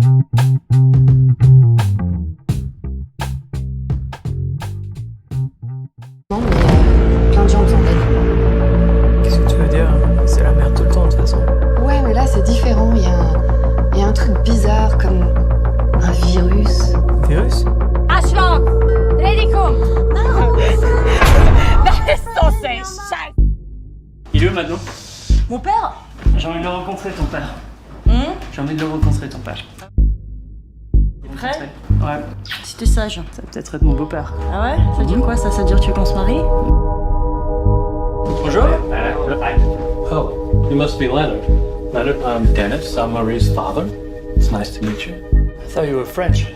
Plein de gens ont besoin d'aide. Qu'est-ce que tu veux dire? C'est la merde tout le temps de toute façon. Ouais, mais là c'est différent. Il y a un truc bizarre comme un virus. Virus? Arschloch! Dreh dich um! Das ist so sehr scheiße! Il est où maintenant? Mon père? J'ai envie de le rencontrer, ton père. J'ai envie de le rencontrer, ton père. T'es prêt? Ouais. Si t'es sage. Ça va peut-être être mon beau-père. Ah ouais? Ça veut dire quoi ça? Ça veut dire que tu veux qu'on se marie? Bonjour. Oh, you must be Leonard. Leonard, I'm Dennis. I'm Marie's father. It's nice to meet you. I thought you were French.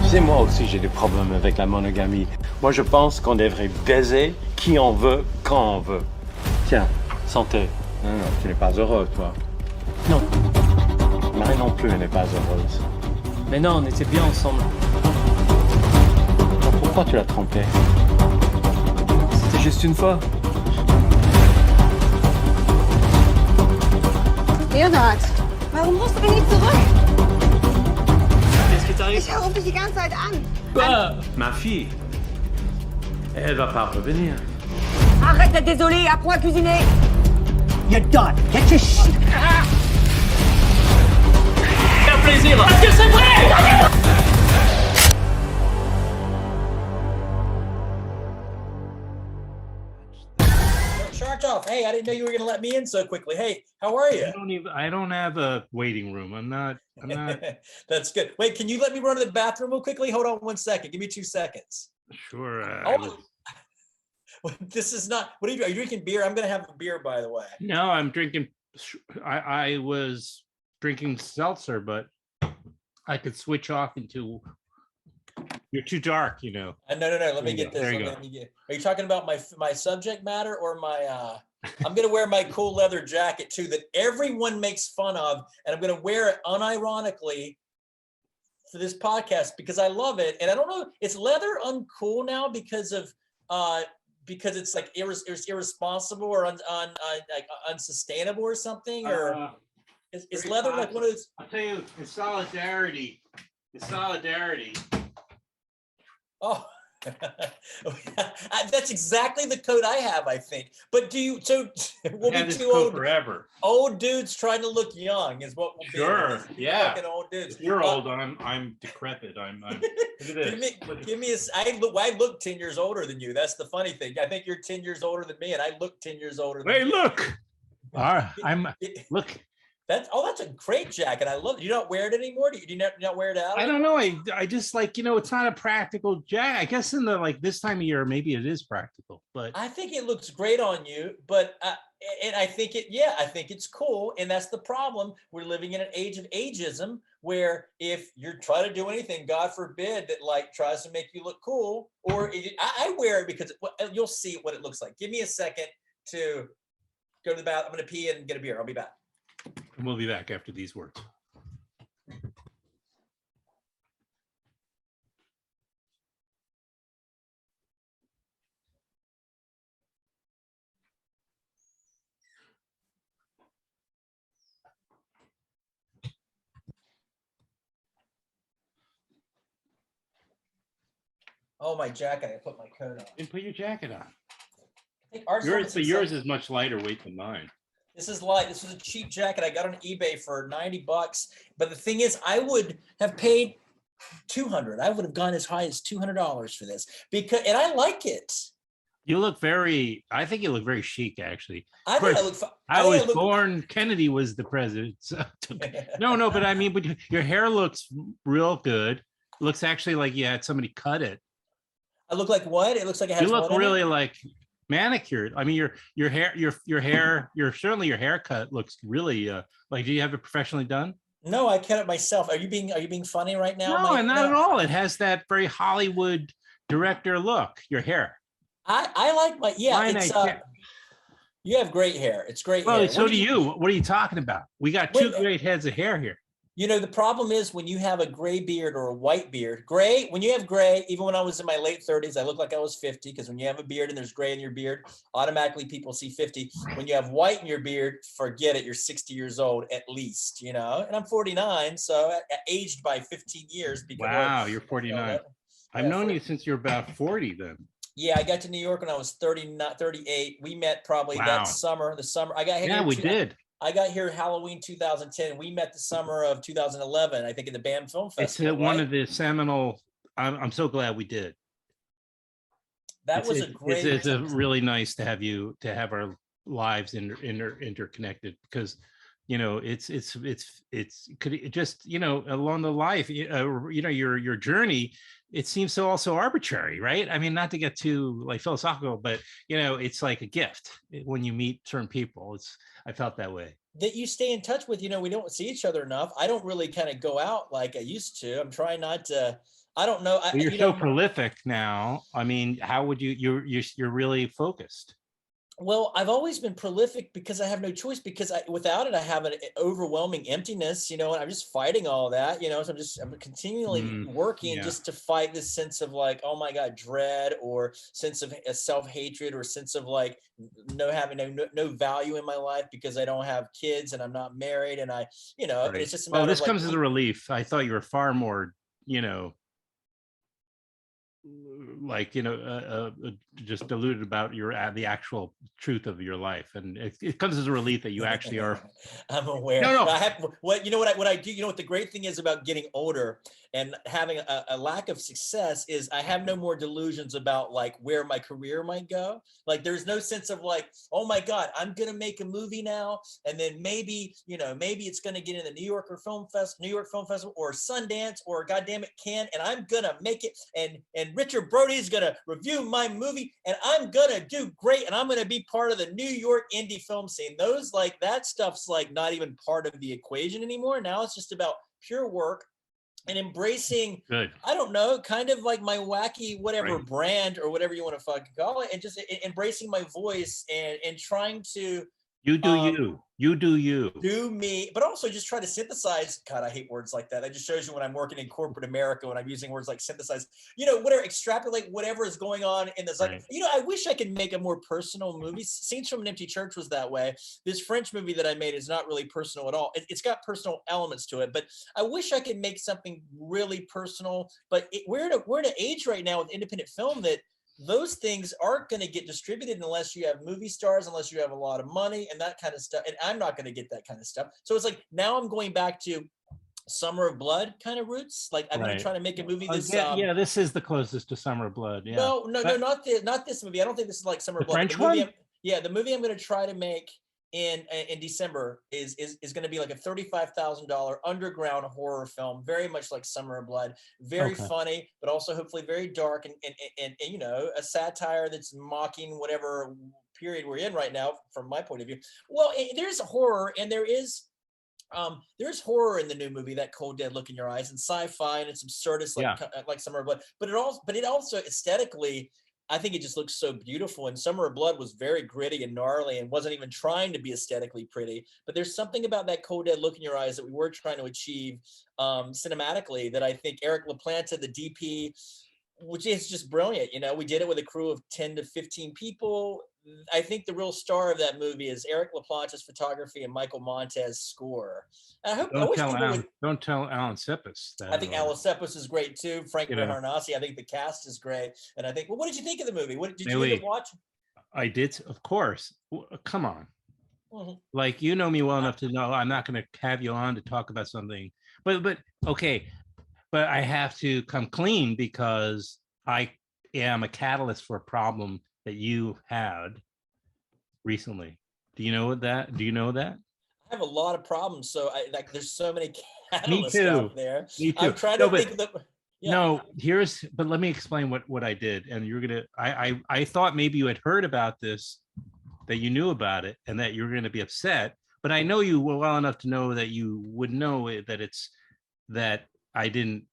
Tu sais, moi aussi, j'ai des problèmes avec la monogamie. Moi, je pense qu'on devrait baiser qui on veut, quand on veut. Tiens, santé. Non, non, tu n'es pas heureux, toi. Non. Marie non plus, elle n'est pas heureuse. Mais non, on était bien ensemble. Pourquoi tu l'as trompé? C'était juste une fois. Leonard, warum rufst du mich nicht zurück? Qu'est-ce qui t'arrive? Ich rufe dich die ganze Zeit an. Quoi? Ma fille, elle va pas revenir. Arrête d'être désolé, apprends à cuisiner. You're done. Get your shit. Faire plaisir! Parce que c'est vrai! Shark off. Hey, I didn't know you were going to let me in so quickly. Hey, how are you? I don't have a waiting room. I'm not. That's good. Wait, can you let me run to the bathroom real quickly? Hold on 1 second. Give me 2 seconds. Sure. This is not. What are you doing? Are you drinking beer? I'm going to have a beer, by the way. No, I'm drinking. I was drinking seltzer, but I could switch off into. You're too dark, you know. No. Let me get this. There you go. Are you talking about my subject matter or my? I'm going to wear my cool leather jacket too that everyone makes fun of, and I'm going to wear it unironically for this podcast because I love it. And I don't know, it's leather uncool now because it's like irresponsible or like unsustainable or something, or is leather like one of those? I'll tell you, in solidarity. Oh, that's exactly the coat I have, I think. But do you? So we'll be too old forever. Old dudes trying to look young is what we'll be. Sure, yeah. Fucking old dudes. You're old. I'm decrepit. I'm look at this. Give me a. I look 10 years older than you. That's the funny thing. I think you're 10 years older than me, and I look 10 years older than. Hey, you. look. All right, look. That's a great jacket. I love it. You don't wear it anymore? Do you not wear it out? I don't know. I just like, it's not a practical jacket. I guess in the this time of year, maybe it is practical, but I think it looks great on you, but and I think it's cool. And that's the problem. We're living in an age of ageism where if you're trying to do anything, God forbid, that like tries to make you look cool, or I wear it because you'll see what it looks like. Give me a second to go to the bathroom. I'm going to pee and get a beer. I'll be back. And we'll be back after these words. Oh, my jacket. I put my coat on. And put your jacket on. I think Yours is much lighter weight than mine. This is light. This is a cheap jacket I got on eBay for $90. But the thing is, I would have paid $200. I would have gone as high as $200 for this and I like it. You look I think you look very chic, actually. I think I look. I was born. Kennedy was the president. So no, but I mean, but your hair looks real good. Looks actually like you had somebody cut it. I look like what? It looks like it has. You look really like manicured. I mean, your hair, certainly your haircut looks really like. Do you have it professionally done? No, I cut it myself. Are you being funny right now? No, not at all. It has that very Hollywood director look. Your hair. I like my you have great hair. It's great. Well, hair. so do you. What are you talking about? We got two great heads of hair here. You know, the problem is when you have a gray beard or a white beard, gray, when you have gray, even when I was in my late 30s, I looked like I was 50 because when you have a beard and there's gray in your beard, automatically people see 50. When you have white in your beard, forget it, you're 60 years old at least, you know, and I'm 49, so aged by 15 years. Wow, you're 49. I've known you since you're about 40 then. Yeah, I got to New York when I was 30, not 38. We met probably that summer, the summer. I got here. Yeah, we did. I got here Halloween 2010. We met the summer of 2011, I think, at the BAM Film Festival. It's one of the seminal. I'm so glad we did. That was a great. It's a really nice to have you to have our lives interconnected because, you know, it's could it just, you know, along the life, you know, your journey. It seems so also arbitrary, right? I mean, not to get too like philosophical, but you know, it's like a gift when you meet certain people. I felt that way. That you stay in touch with, you know, we don't see each other enough. I don't really kind of go out like I used to. I'm trying not to. I don't know. You're so prolific now. I mean, how would you're really focused? Well, I've always been prolific because I have no choice, because without it, I have an overwhelming emptiness, you know, and I'm just fighting all that, you know, so I'm continually working just to fight this sense of like, oh my God, dread, or sense of self-hatred, or sense of like having no value in my life because I don't have kids and I'm not married. And I, you know, it's just a matter this of, like, comes as a relief. I thought you were far more, you know, like, you know, just deluded about the actual truth of your life, and it comes as a relief that you actually are. I'm aware. No. I have what you know what I do. You know what the great thing is about getting older and having a lack of success is I have no more delusions about like where my career might go. Like there's no sense of like, oh my God, I'm gonna make a movie now, and then maybe, you know, maybe it's gonna get in the New York Film Festival or Sundance or goddamn it Cannes, and I'm gonna make it, and Richard Brody's gonna review my movie, and I'm gonna do great, and I'm gonna be part of the New York indie film scene. Those like that stuff's like not even part of the equation anymore. Now it's just about pure work and embracing, I don't know, kind of like my wacky whatever brand or whatever you want to fucking call it, and just embracing my voice and trying to you do me, but also just try to synthesize. God, I hate words like that. That just shows you when I'm working in corporate America, when I'm using words like synthesize, you know, whatever, extrapolate whatever is going on in this. Like, you know, I wish I could make a more personal movie. Scenes from an Empty Church was that way. This French movie that I made is not really personal at all. It's got personal elements to it, but I wish I could make something really personal. But we're at an age right now with independent film that those things aren't going to get distributed unless you have movie stars, unless you have a lot of money and that kind of stuff. And I'm not going to get that kind of stuff. So it's like, now I'm going back to Summer of Blood kind of roots. Like I'm going to try to make a movie this. Yeah, this is the closest to Summer of Blood. Yeah. No, not this movie. I don't think this is like Summer of Blood. French one? The movie I'm going to try to make in December is going to be like a $35,000 underground horror film, very much like Summer of Blood, very funny, but also hopefully very dark and you know, a satire that's mocking whatever period we're in right now from my point of view. Well, there's horror, and there's horror in the new movie, that cold dead look in your eyes, and sci-fi, and it's absurdist like Summer of Blood, but it also aesthetically, I think it just looks so beautiful. And Summer of Blood was very gritty and gnarly and wasn't even trying to be aesthetically pretty. But there's something about that cold dead look in your eyes that we were trying to achieve cinematically that I think Eric LaPlanta, the DP, which is just brilliant. You know, we did it with a crew of 10 to 15 people. I think the real star of that movie is Eric LaPlanta's photography and Michael Montez's score. Don't tell Alan Ceppos that. I think Alan Ceppos is great too. Franck Raharinosy. I think the cast is great. And I think, well, what did you think of the movie? What did you think of watch? I did, of course. Come on. Like, you know me well enough to know I'm not going to have you on to talk about something. But okay. But I have to come clean because I am a catalyst for a problem that you had recently. Do you know that? I have a lot of problems. So there's so many catalysts out there. Me too. I'm trying to think of the. Yeah. No, but let me explain what I did. And you're gonna. I thought maybe you had heard about this, that you knew about it, and that you're gonna be upset. But I know you well enough to know that you would know that I didn't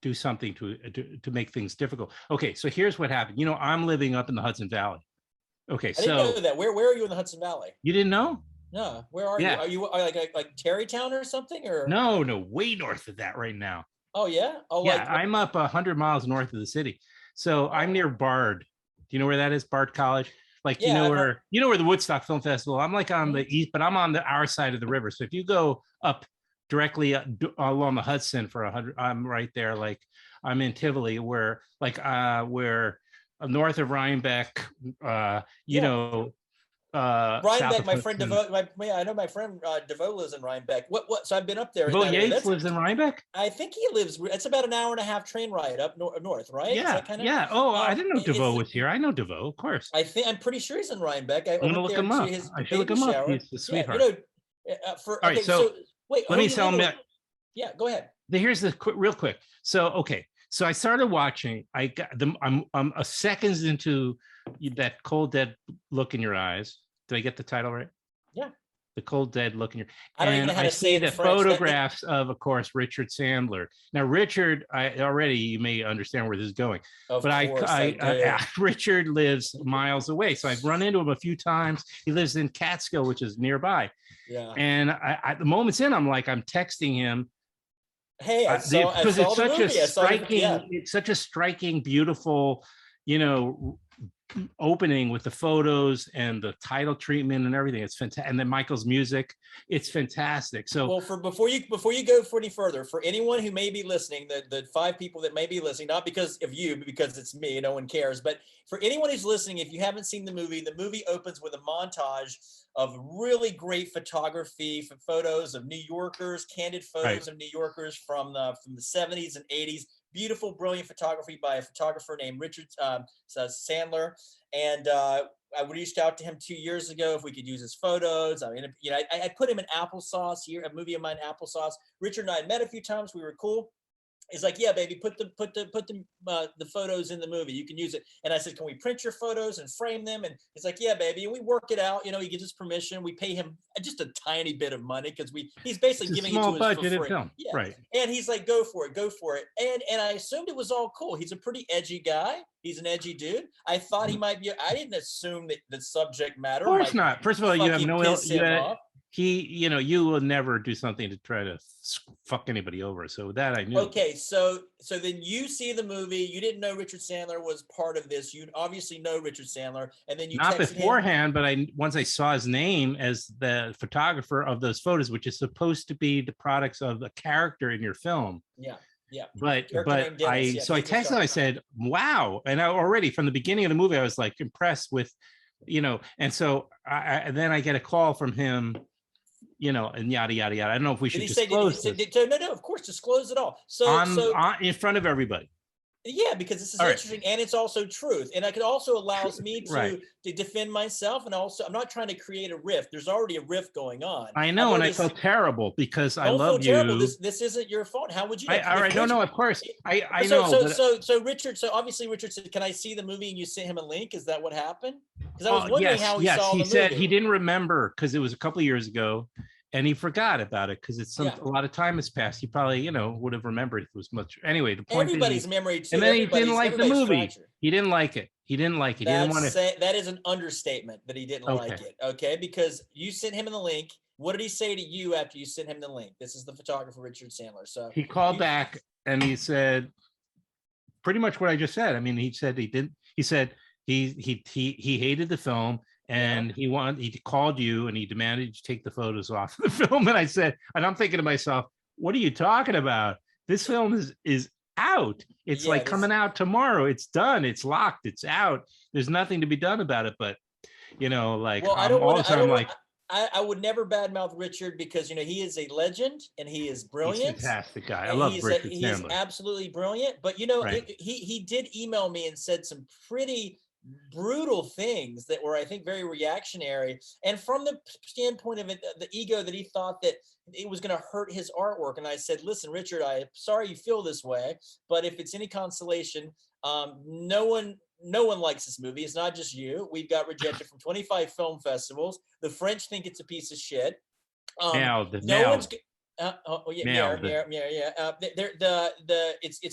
do something to make things difficult. Okay, so here's what happened. You know, I'm living up in the Hudson Valley. Okay, I didn't know that. Where are you in the Hudson Valley? You didn't know? No, where are Yeah. you? Are you like Terrytown or something? Or No, way north of that right now. oh yeah, oh Yeah, like I'm up 100 miles north of the city. So I'm near Bard. Do you know where that is? Bard College. Like Yeah, I've heard- you know where the Woodstock Film Festival. I'm like on the east, but I'm on our side of the river. So if you go up directly along the Hudson for 100, I'm right there. Like I'm in Tivoli, where north of Rhinebeck. You know. Rhinebeck, my friend DeVoe, I know my friend DeVoe lives in Rhinebeck. What? So I've been up there. DeVoe Yates lives in Rhinebeck. I think he lives. It's about an hour and a half train ride up north, right? Yeah, yeah. Oh, I didn't know DeVoe was here. I know DeVoe, of course. I'm pretty sure he's in Rhinebeck. I'm gonna look him up. I should look him up. He's a sweetheart. All right, so wait. Let me tell him that. Yeah, go ahead. Here's the real quick. So okay, so I started watching. I got them. I'm a seconds into that cold dead look in your eyes. Did I get the title right? Yeah. The cold dead look in your. I don't even know how to say the photographs of course, Richard Sandler. Now, Richard, you may understand where this is going, Richard lives miles away, so I've run into him a few times. He lives in Catskill, which is nearby. Yeah. And at the moment's in, I'm texting him. Hey, I saw the movie. It's such a striking, beautiful, opening with the photos and the title treatment and everything. It's fantastic. And then Michael's music, it's fantastic. So well, before you go for any further, for anyone who may be listening, the 5 people that may be listening, not because of you, but because it's me, no one cares. But for anyone who's listening, if you haven't seen the movie opens with a montage of really great photography for photos of New Yorkers, candid photos of New Yorkers from the 70s and 80s. Beautiful, brilliant photography by a photographer named Richard Sandler. And I reached out to him 2 years ago if we could use his photos. I mean, I put him in Applesauce here, a movie of mine, Applesauce. Richard and I had met a few times. We were cool. He's like, yeah, baby, put the photos in the movie. You can use it. And I said, can we print your photos and frame them? And he's like, yeah, baby. And we work it out. He gives us permission. We pay him just a tiny bit of money because he's basically giving it to us for free. Film. Yeah. Right. And he's like, go for it. And I assumed it was all cool. He's a pretty edgy guy. He's an edgy dude. I thought he might be. I didn't assume that the subject matter. Of course not. First of all, you have no. You will never do something to try to fuck anybody over. So that I knew. Okay, so then you see the movie. You didn't know Richard Sandler was part of this. You obviously know Richard Sandler, and then you not texted beforehand, but once I saw his name as the photographer of those photos, which is supposed to be the products of a character in your film. Yeah. Yeah. But I texted him, I said, wow. And I already from the beginning of the movie, I was like impressed with, and so then I get a call from him, and yada, yada, yada. I don't know if we should disclose this. No, of course, disclose it all. So in front of everybody. Yeah, because this is interesting and it's also truth. And it also allows me to defend myself. And also, I'm not trying to create a rift. There's already a rift going on. I know, and I felt terrible because I love you. Terrible. This isn't your fault. How would you know? All right, no, of course. I know. So Richard, obviously Richard said, can I see the movie? And you sent him a link. Is that what happened? Because I was wondering how he saw the movie. He said he didn't remember because it was a couple of years ago. And he forgot about it because it's a lot of time has passed. He probably, would have remembered if it was much. Anyway, the point everybody's memory too. And then he didn't like the movie. He didn't like it. He didn't want to. That is an understatement that he didn't like it. Okay, because you sent him the link. What did he say to you after you sent him the link? This is the photographer Richard Sandler. So he called back and he said pretty much what I just said. I mean, he said he didn't. He said he hated the film. And he called you and he demanded you take the photos off the film. And I said, and I'm thinking to myself, what are you talking about? This film is out. It's coming out tomorrow. It's done. It's locked. It's out. There's nothing to be done about it. But, I would never badmouth Richard because, he is a legend and he is brilliant. He's a fantastic guy. I love Richard Sandler. He is absolutely brilliant. But, he did email me and said some pretty brutal things that were, I think, very reactionary. And from the standpoint of it, the ego that he thought that it was going to hurt his artwork. And I said, listen, Richard, I'm sorry you feel this way, but if it's any consolation, no one likes this movie. It's not just you. We've got rejected from 25 film festivals. The French think it's a piece of shit. It's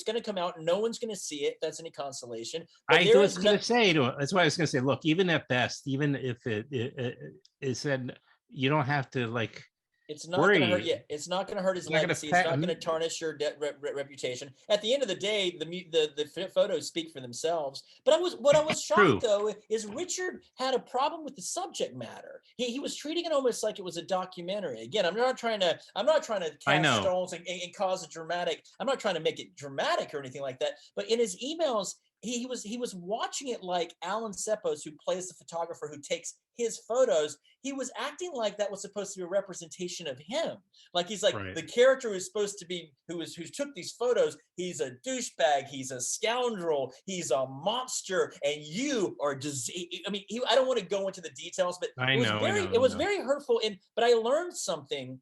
going to come out. No one's going to see it. That's any consolation. I was going to say to him. That's why I was going to say. Look, even at best, even if it said, you don't have to like It's not going to hurt. worry. Yeah, it's not going to hurt his It's not gonna legacy. It's affect- not going to tarnish your reputation. At the end of the day, the photos speak for themselves. But what I was True. shocked though is Richard had a problem with the subject matter. He was treating it almost like it was a documentary. Again, I'm not trying to I cast know. stones and cause a dramatic. I'm not trying to make it dramatic or anything like that. But in his emails, he was watching it like Alan Ceppos, who plays the photographer who takes his photos. He was acting like that was supposed to be a representation of him. Like he's like Right. the character who's supposed to be who took these photos. He's a douchebag. He's a scoundrel. He's a monster. And you are I mean, I don't want to go into the details, but it was very hurtful. But I learned something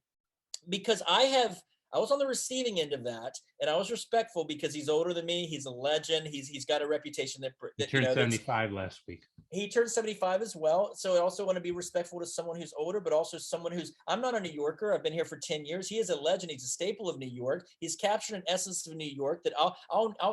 because I was on the receiving end of that, and I was respectful because he's older than me. He's a legend. He's got a reputation that He turned 75 last week. he turned 75 as well. So I also want to be respectful to someone who's older, but also someone I'm not a New Yorker. I've been here for 10 years. He is a legend. He's a staple of New York. He's captured an essence of New York that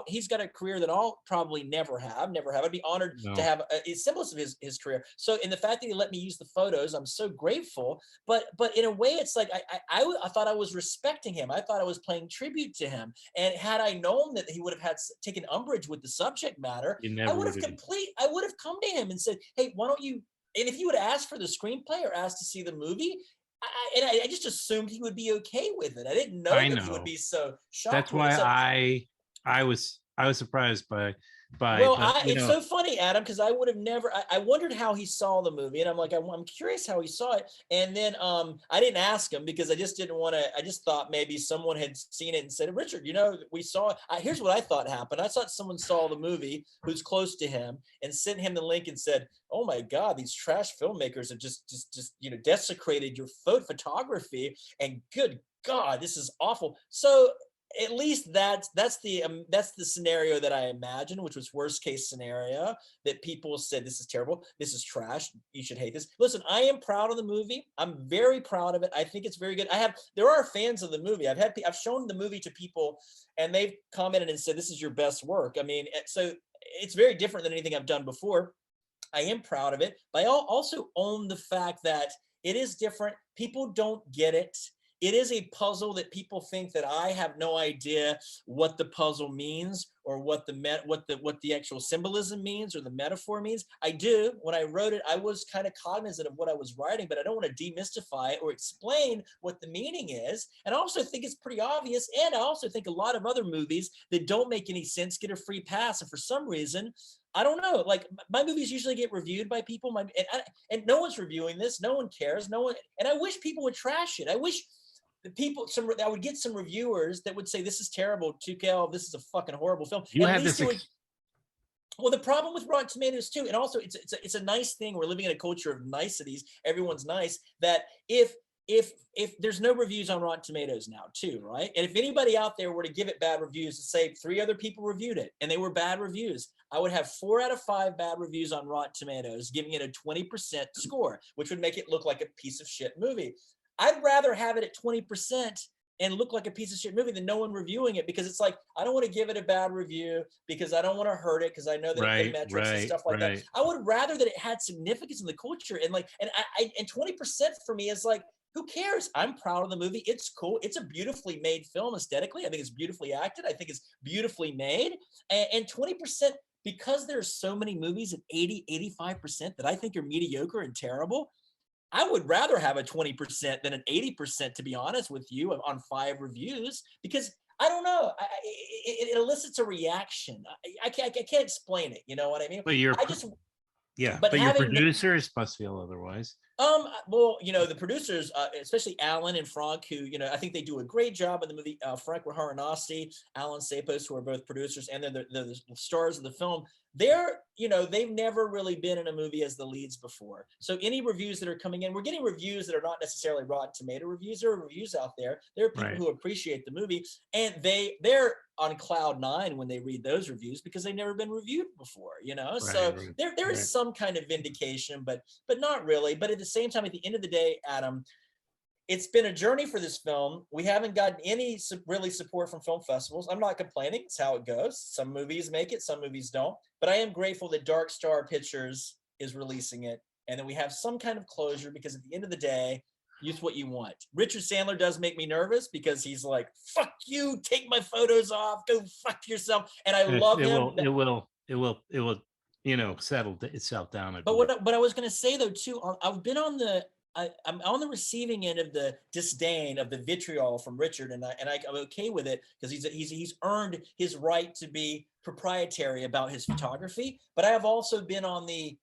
he's got a career that I'll probably never have. I'd be honored to have a semblance of his career. So in the fact that he let me use the photos, I'm so grateful. But in a way, it's like, I thought I was respecting him. I thought I was paying tribute to him. And had I known that he would have taken umbrage with the subject matter, I would have come to him and said, hey, why don't you, and if you would ask for the screenplay or asked to see the movie, I just assumed he would be okay with it. I didn't know that he would be so shocked. That's why I was surprised by it's so funny, Adam, because I would have never. I wondered how he saw the movie, and I'm like, I'm curious how he saw it. And then I didn't ask him because I just didn't want to. I just thought maybe someone had seen it and said, Richard, we saw it. Here's what I thought happened. I thought someone saw the movie who's close to him and sent him the link and said, oh my God, these trash filmmakers have just desecrated your photography, and good God, this is awful. So at least that's the scenario that I imagined, which was worst case scenario, that people said, this is terrible, this is trash, you should hate this. Listen, I am proud of the movie. I'm very proud of it. I think it's very good. There are fans of the movie. I've shown the movie to people and they've commented and said, this is your best work. I mean, so it's very different than anything I've done before. I am proud of it, but I also own the fact that it is different. People don't get it. It is a puzzle that people think that I have no idea what the puzzle means or what the actual symbolism means or the metaphor means. I do. When I wrote it, I was kind of cognizant of what I was writing, but I don't want to demystify it or explain what the meaning is. And I also think it's pretty obvious. And I also think a lot of other movies that don't make any sense get a free pass. And for some reason, I don't know, like my movies usually get reviewed by people, and no one's reviewing this. No one cares. No one. And I wish people would trash it. I wish I would get some reviewers that would say, this is terrible, Tukel, this is a fucking horrible film. Well, the problem with Rotten Tomatoes too, and also it's a nice thing. We're living in a culture of niceties. Everyone's nice. That if there's no reviews on Rotten Tomatoes now too, right? And if anybody out there were to give it bad reviews, to say 3 other people reviewed it and they were bad reviews, I would have 4 out of 5 bad reviews on Rotten Tomatoes, giving it a 20% score, which would make it look like a piece of shit movie. I'd rather have it at 20% and look like a piece of shit movie than no one reviewing it, because it's like, I don't want to give it a bad review because I don't want to hurt it, because I know that the metrics and stuff like that. I would rather that it had significance in the culture, and 20% for me is like, who cares? I'm proud of the movie. It's cool. It's a beautifully made film aesthetically. I think it's beautifully acted. I think it's beautifully made. And 20%, because there's so many movies at 85% that I think are mediocre and terrible, I would rather have a 20% than an 80%, to be honest with you, on 5 reviews, because I don't know, it elicits a reaction. I can't explain it. You know what I mean? But your producers must feel otherwise. Well, the producers, especially Alan and Franck, who, I think they do a great job in the movie. Franck Raharinosy, Alan Ceppos, who are both producers, and then the stars of the film. They've never really been in a movie as the leads before. So any reviews that are coming in, we're getting reviews that are not necessarily Rotten Tomato reviews. There are reviews out there. There are people who appreciate the movie, and they're on cloud 9 when they read those reviews because they've never been reviewed before, So there is some kind of vindication, but not really. But at the same time, at the end of the day, Adam, it's been a journey for this film. We haven't gotten any really support from film festivals. I'm not complaining. It's how it goes. Some movies make it, some movies don't. But I am grateful that Dark Star Pictures is releasing it. and then we have some kind of closure, because at the end of the day, use what you want. Richard Sandler does make me nervous because he's like, fuck you, take my photos off, go fuck yourself. And I love him. It will, settle itself down. But what I was going to say though too, I've been on I'm on the receiving end of the disdain, of the vitriol from Richard, and I'm okay with it, because he's earned his right to be proprietary about his photography. But I have also been on the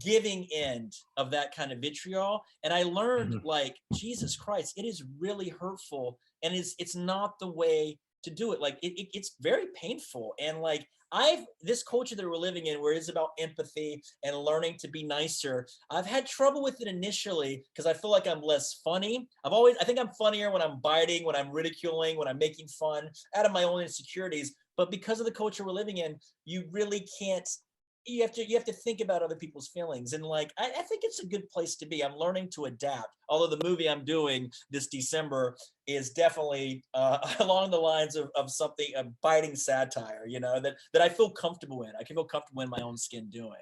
giving end of that kind of vitriol, and I learned like, Jesus Christ, it is really hurtful, and it's not the way to do it. Like it's very painful, and like this culture that we're living in, where it's about empathy and learning to be nicer, I've had trouble with it initially because I feel like I'm less funny. I think I'm funnier when I'm biting, when I'm ridiculing, when I'm making fun out of my own insecurities. But because of the culture we're living in, you really can't. You have to think about other people's feelings, and like I think it's a good place to be. I'm learning to adapt. Although the movie I'm doing this December is definitely along the lines of something, a biting satire, that I feel comfortable in. I can feel comfortable in my own skin doing.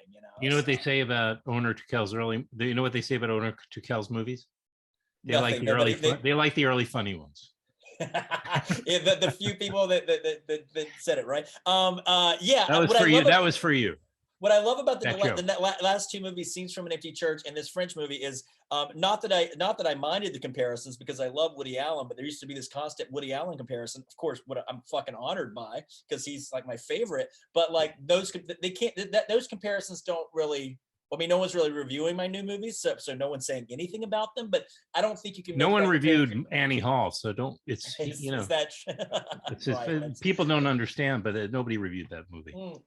You know what they say about Onur Tukel's you know what they say about Onur Tukel's movies? They like the early funny ones. the few people that said it, right? Yeah. That was for you. That was for you. What I love about the last two movies, Scenes from an Empty Church and this French movie, is not that I minded the comparisons, because I love Woody Allen, but there used to be this constant Woody Allen comparison. Of course, what I'm fucking honored by, because he's like my favorite. But like those comparisons don't really. I mean, no one's really reviewing my new movies, so no one's saying anything about them. But I don't think you can. No one reviewed Annie Hall, so don't. It's right, people don't understand, but nobody reviewed that movie.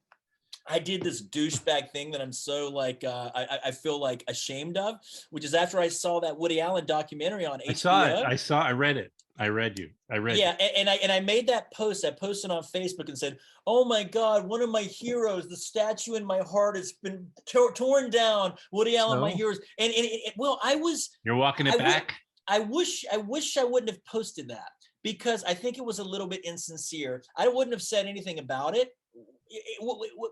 I did this douchebag thing that I'm so like I feel like ashamed of, which is after I saw that Woody Allen documentary on HBO. I read it. I read you. Yeah, and I made that post. I posted on Facebook and said, "Oh my God, one of my heroes, the statue in my heart has been torn down. Woody Allen, my heroes." And I was. You're walking it back. I wish I wouldn't have posted that, because I think it was a little bit insincere. I wouldn't have said anything about it.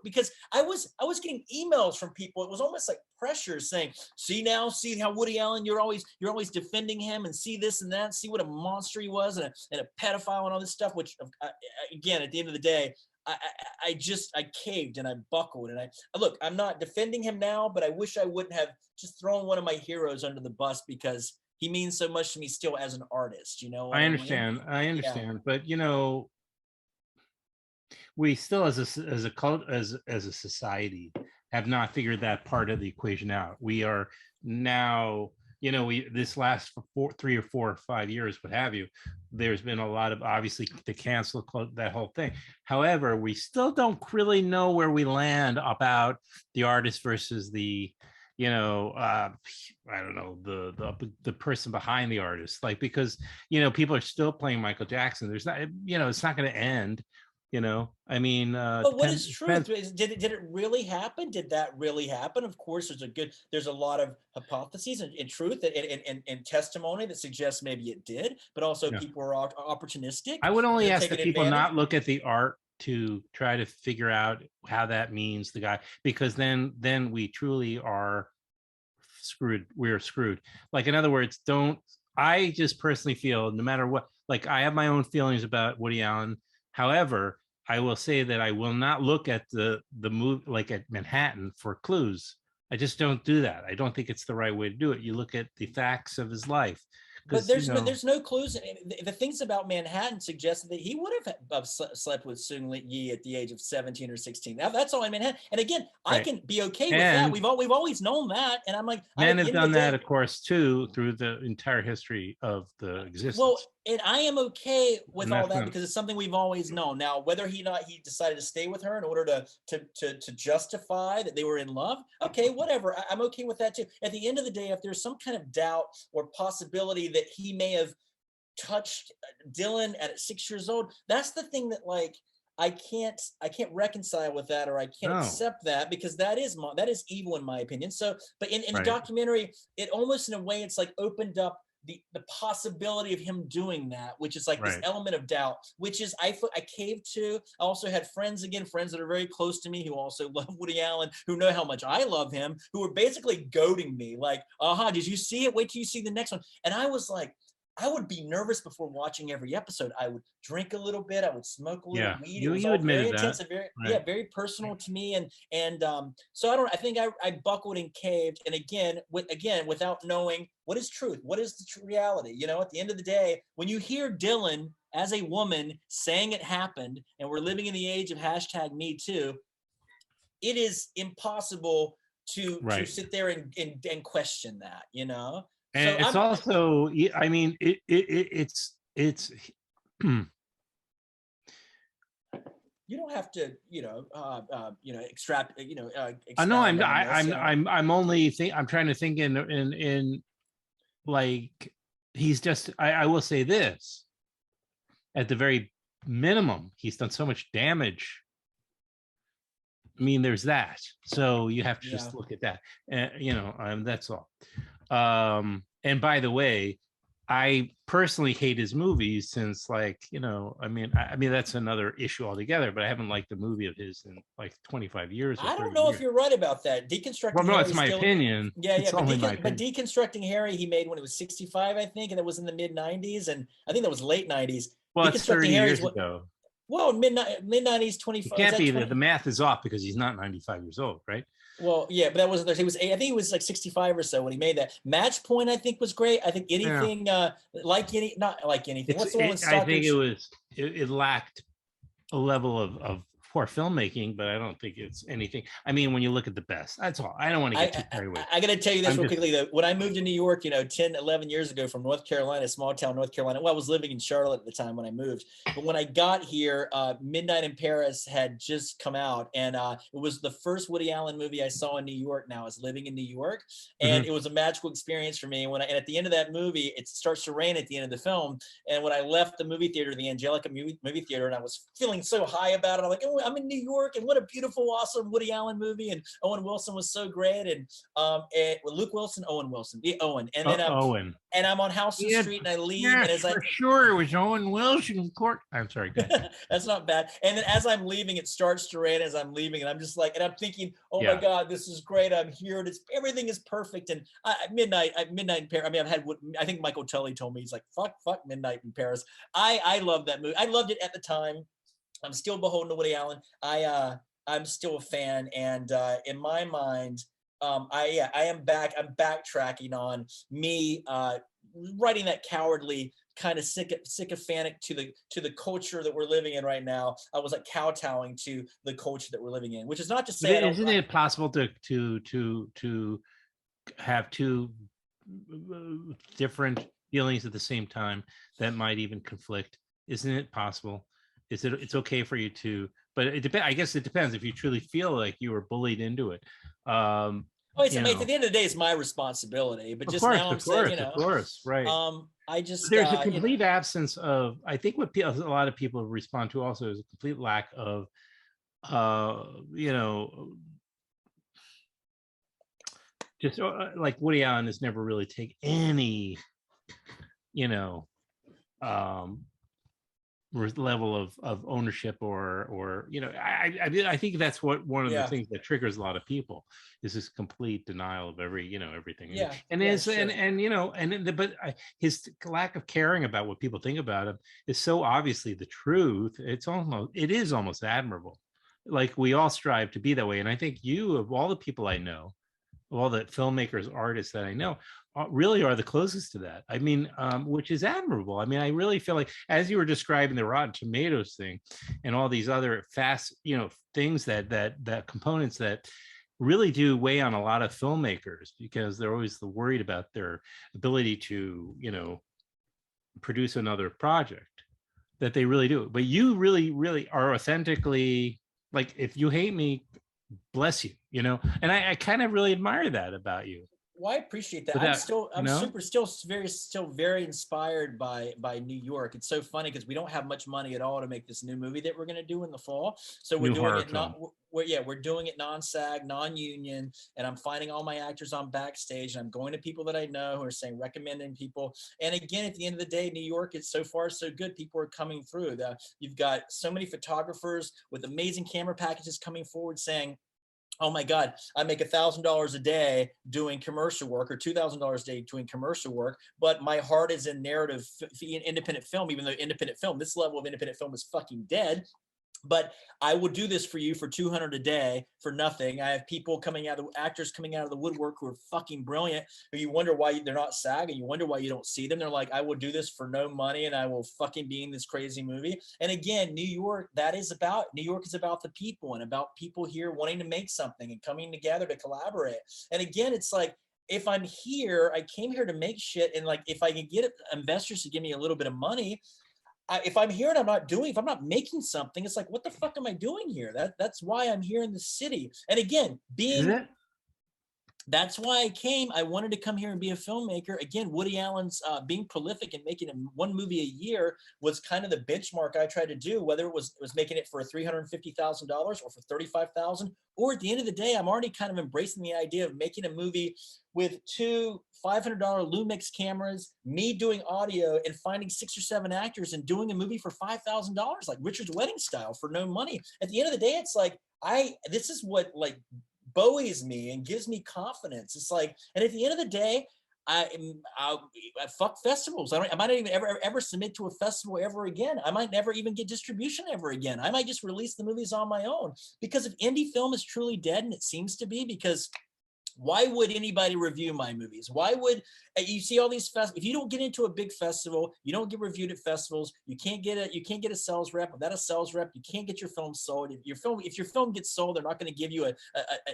Because I was getting emails from people. It was almost like pressure saying, see how Woody Allen, you're always defending him, and see this and that, see what a monster he was, and a pedophile and all this stuff, which again, at the end of the day, I caved and I buckled, and look, I'm not defending him now, but I wish I wouldn't have just thrown one of my heroes under the bus, because he means so much to me still as an artist, I understand. Yeah. But we still, as a society, have not figured that part of the equation out. We are now, this last 3 or 4 or 5 years, what have you, there's been a lot of, obviously, the cancel that whole thing. However, we still don't really know where we land about the artist versus the, I don't know, the person behind the artist, like, because, people are still playing Michael Jackson. There's not, it's not going to end. I mean, but what is truth? Did it really happen? Did that really happen? Of course, there's a lot of hypotheses and truth and testimony that suggests maybe it did, but also people are opportunistic. I would only ask that people not look at the art to try to figure out how that means the guy, because then we truly are screwed. We're screwed. Like, in other words, I just personally feel, no matter what, like, I have my own feelings about Woody Allen. However, I will say that I will not look at the movie, like at Manhattan, for clues. I just don't do that. I don't think it's the right way to do it. You look at the facts of his life. But there's no clues. The things about Manhattan suggest that he would have slept with Sung Yi at the age of 17 or 16. Now, that's all in Manhattan. And again, I can be okay with that. We've always known that. And I'm like, men have done that, of course, too, through the entire history of the existence. Well, and I am okay with all that, because it's something we've always known. Now, whether he decided to stay with her in order to justify that they were in love, okay, whatever. I'm okay with that too. At the end of the day, if there's some kind of doubt or possibility that he may have touched Dylan at 6 years old, that's the thing that, like, I can't reconcile with that, or I can't accept that, because that is evil in my opinion. So, but in the documentary, it almost, in a way, it's like opened up the possibility of him doing that, which is like this element of doubt, which is I caved to. I also had friends that are very close to me who also love Woody Allen, who know how much I love him, who were basically goading me like, did you see it? Wait till you see the next one. And I was like, I would be nervous before watching every episode. I would drink a little bit. I would smoke a little weed. It was all very intense and very, very personal to me. And so I think I buckled and caved. And again, without knowing what is truth, what is the true reality. You know, at the end of the day, when you hear Dylan as a woman saying it happened, and we're living in the age of #MeToo, it is impossible to sit there and question that, you know. And so it's also, I mean, it's you don't have to, extract, I know I'm trying to think in like, he's just, I will say this, at the very minimum, he's done so much damage. I mean, there's that. So you have to just look at that. That's all. And by the way, I personally hate his movies since, like, I mean that's another issue altogether, but I haven't liked the movie of his in like 25 years. I don't know if you're right about that. Deconstructing. Well, no, it's my opinion. Yeah, but Deconstructing Harry, he made when he was 65, I think, and it was in the mid 90s, and I think that was late 90s. Well, it's 30 years ago. Well, mid 90s, 25. It can't be that the math is off because he's not 95 years old, right? Well, yeah, but that wasn't there. I think he was like 65 or so when he made that. Match Point, I think, was great. I think anything not like anything. What's the one? I think it lacked a level of poor filmmaking, but I don't think it's anything. I mean, when you look at the best, that's all. I don't want to get too carried away. I got to tell you this real quickly, though. When I moved to New York, 10, 11 years ago from North Carolina, small town North Carolina. Well, I was living in Charlotte at the time when I moved. But when I got here, Midnight in Paris had just come out. And it was the first Woody Allen movie I saw in New York. Now I was living in New York. And it was a magical experience for me. And at the end of that movie, it starts to rain at the end of the film. And when I left the movie theater, the Angelica movie theater, and I was feeling so high about it, I'm like, oh, I'm in New York, and what a beautiful, awesome Woody Allen movie. And Owen Wilson was so great. And Luke Wilson, Owen Wilson, Owen. And then Owen. And I'm on Houston Street, and I leave. And as for sure it was Owen Wilson, of course. I'm sorry. Go ahead. That's not bad. And then as I'm leaving, it starts to rain as I'm leaving, and I'm just like, and I'm thinking, oh my God, this is great. I'm here. Everything is perfect. And Midnight in Paris. I mean, I think Michael Tully told me, he's like, fuck Midnight in Paris. I love that movie. I loved it at the time. I'm still beholden to Woody Allen. I'm still a fan, and in my mind, I am back. I'm backtracking on me writing that cowardly kind of sycophantic to the culture that we're living in right now. I was like kowtowing to the culture that we're living in, which is not to say. Isn't it possible to have two different feelings at the same time that might even conflict? Isn't it possible? It's okay for you to, but it depends. I guess it depends if you truly feel like you were bullied into it. At the end of the day, it's my responsibility. But just now I'm saying, of course, right. There's a complete absence of. I think what a lot of people respond to also is a complete lack of, just like Woody Allen has never really taken any, level of ownership or I think that's what one of the things that triggers a lot of people is this complete denial of everything. But his lack of caring about what people think about him is so obviously the truth. It is almost admirable. Like, we all strive to be that way, and I think you, of all the people I know, all the filmmakers, artists that I know, really are the closest to that. I mean, which is admirable. I mean, I really feel like, as you were describing the Rotten Tomatoes thing and all these other fast, things that components that really do weigh on a lot of filmmakers, because they're always worried about their ability to, produce another project, that they really do. But you really, really are authentically, like, if you hate me, bless you, and I kind of really admire that about you. Well, I appreciate that. Without, I'm still very inspired by New York. It's so funny because we don't have much money at all to make this new movie that we're going to do in the fall. So we're New doing horror it we're doing it non-SAG, non-union, and I'm finding all my actors on Backstage, and I'm going to people that I know who are saying, recommending people. And again, at the end of the day, New York is so far so good. People are coming through. You've got so many photographers with amazing camera packages coming forward saying, oh my God, I make $1,000 a day doing commercial work, or $2,000 a day doing commercial work, but my heart is in narrative, independent film, even though independent film, this level of independent film is fucking dead. But I will do this for you for $200 a day for nothing. I have people actors coming out of the woodwork who are fucking brilliant, who you wonder why they're not SAG, and you wonder why you don't see them. They're like, I will do this for no money, and I will fucking be in this crazy movie. And again, New York is about the people, and about people here wanting to make something and coming together to collaborate. And again, it's like, if I'm here, I came here to make shit. And like, if I can get investors to give me a little bit of money, if I'm here and if I'm not making something, it's like, what the fuck am I doing here? That's why I'm here in the city. And again, that's why I came. I wanted to come here and be a filmmaker. Again, Woody Allen's being prolific and making one movie a year was kind of the benchmark I tried to do, whether it was making it for $350,000 or for $35,000, or at the end of the day, I'm already kind of embracing the idea of making a movie with two $500 Lumix cameras, me doing audio, and finding 6 or 7 actors and doing a movie for $5,000, like Richard's Wedding style, for no money. At the end of the day, it's like, this is what like buoys me and gives me confidence. It's like, and at the end of the day, I fuck festivals. I might not even ever submit to a festival ever again. I might never even get distribution ever again. I might just release the movies on my own, because if indie film is truly dead, and it seems to be, because why would anybody review my movies? Why would you see all these festivals? If you don't get into a big festival, you don't get reviewed at festivals. You can't get a sales rep. Without a sales rep, you can't get your film sold. If your film gets sold, they're not going to give you an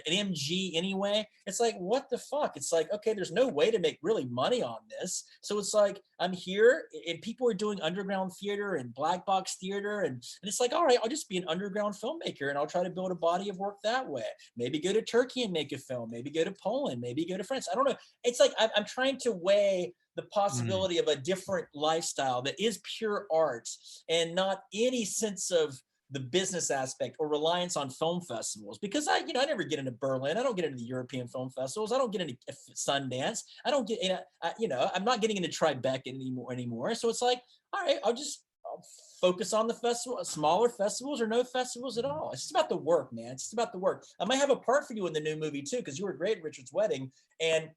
MG anyway. It's like, what the fuck? It's like, okay, there's no way to make really money on this. So it's like, I'm here, and people are doing underground theater and black box theater, and it's like, all right, I'll just be an underground filmmaker, and I'll try to build a body of work that way. Maybe go to Turkey and make a film. Maybe go to Poland, maybe go to France. I don't know. It's like, I'm trying to weigh the possibility of a different lifestyle that is pure art and not any sense of the business aspect or reliance on film festivals, because I never get into Berlin. I don't get into the European film festivals. I don't get into Sundance. I don't get, I'm not getting into Tribeca anymore. So it's like, all right, I'll focus on the festival, smaller festivals or no festivals at all. It's just about the work, man. It's just about the work. I might have a part for you in the new movie too, because you were great at Richard's Wedding. And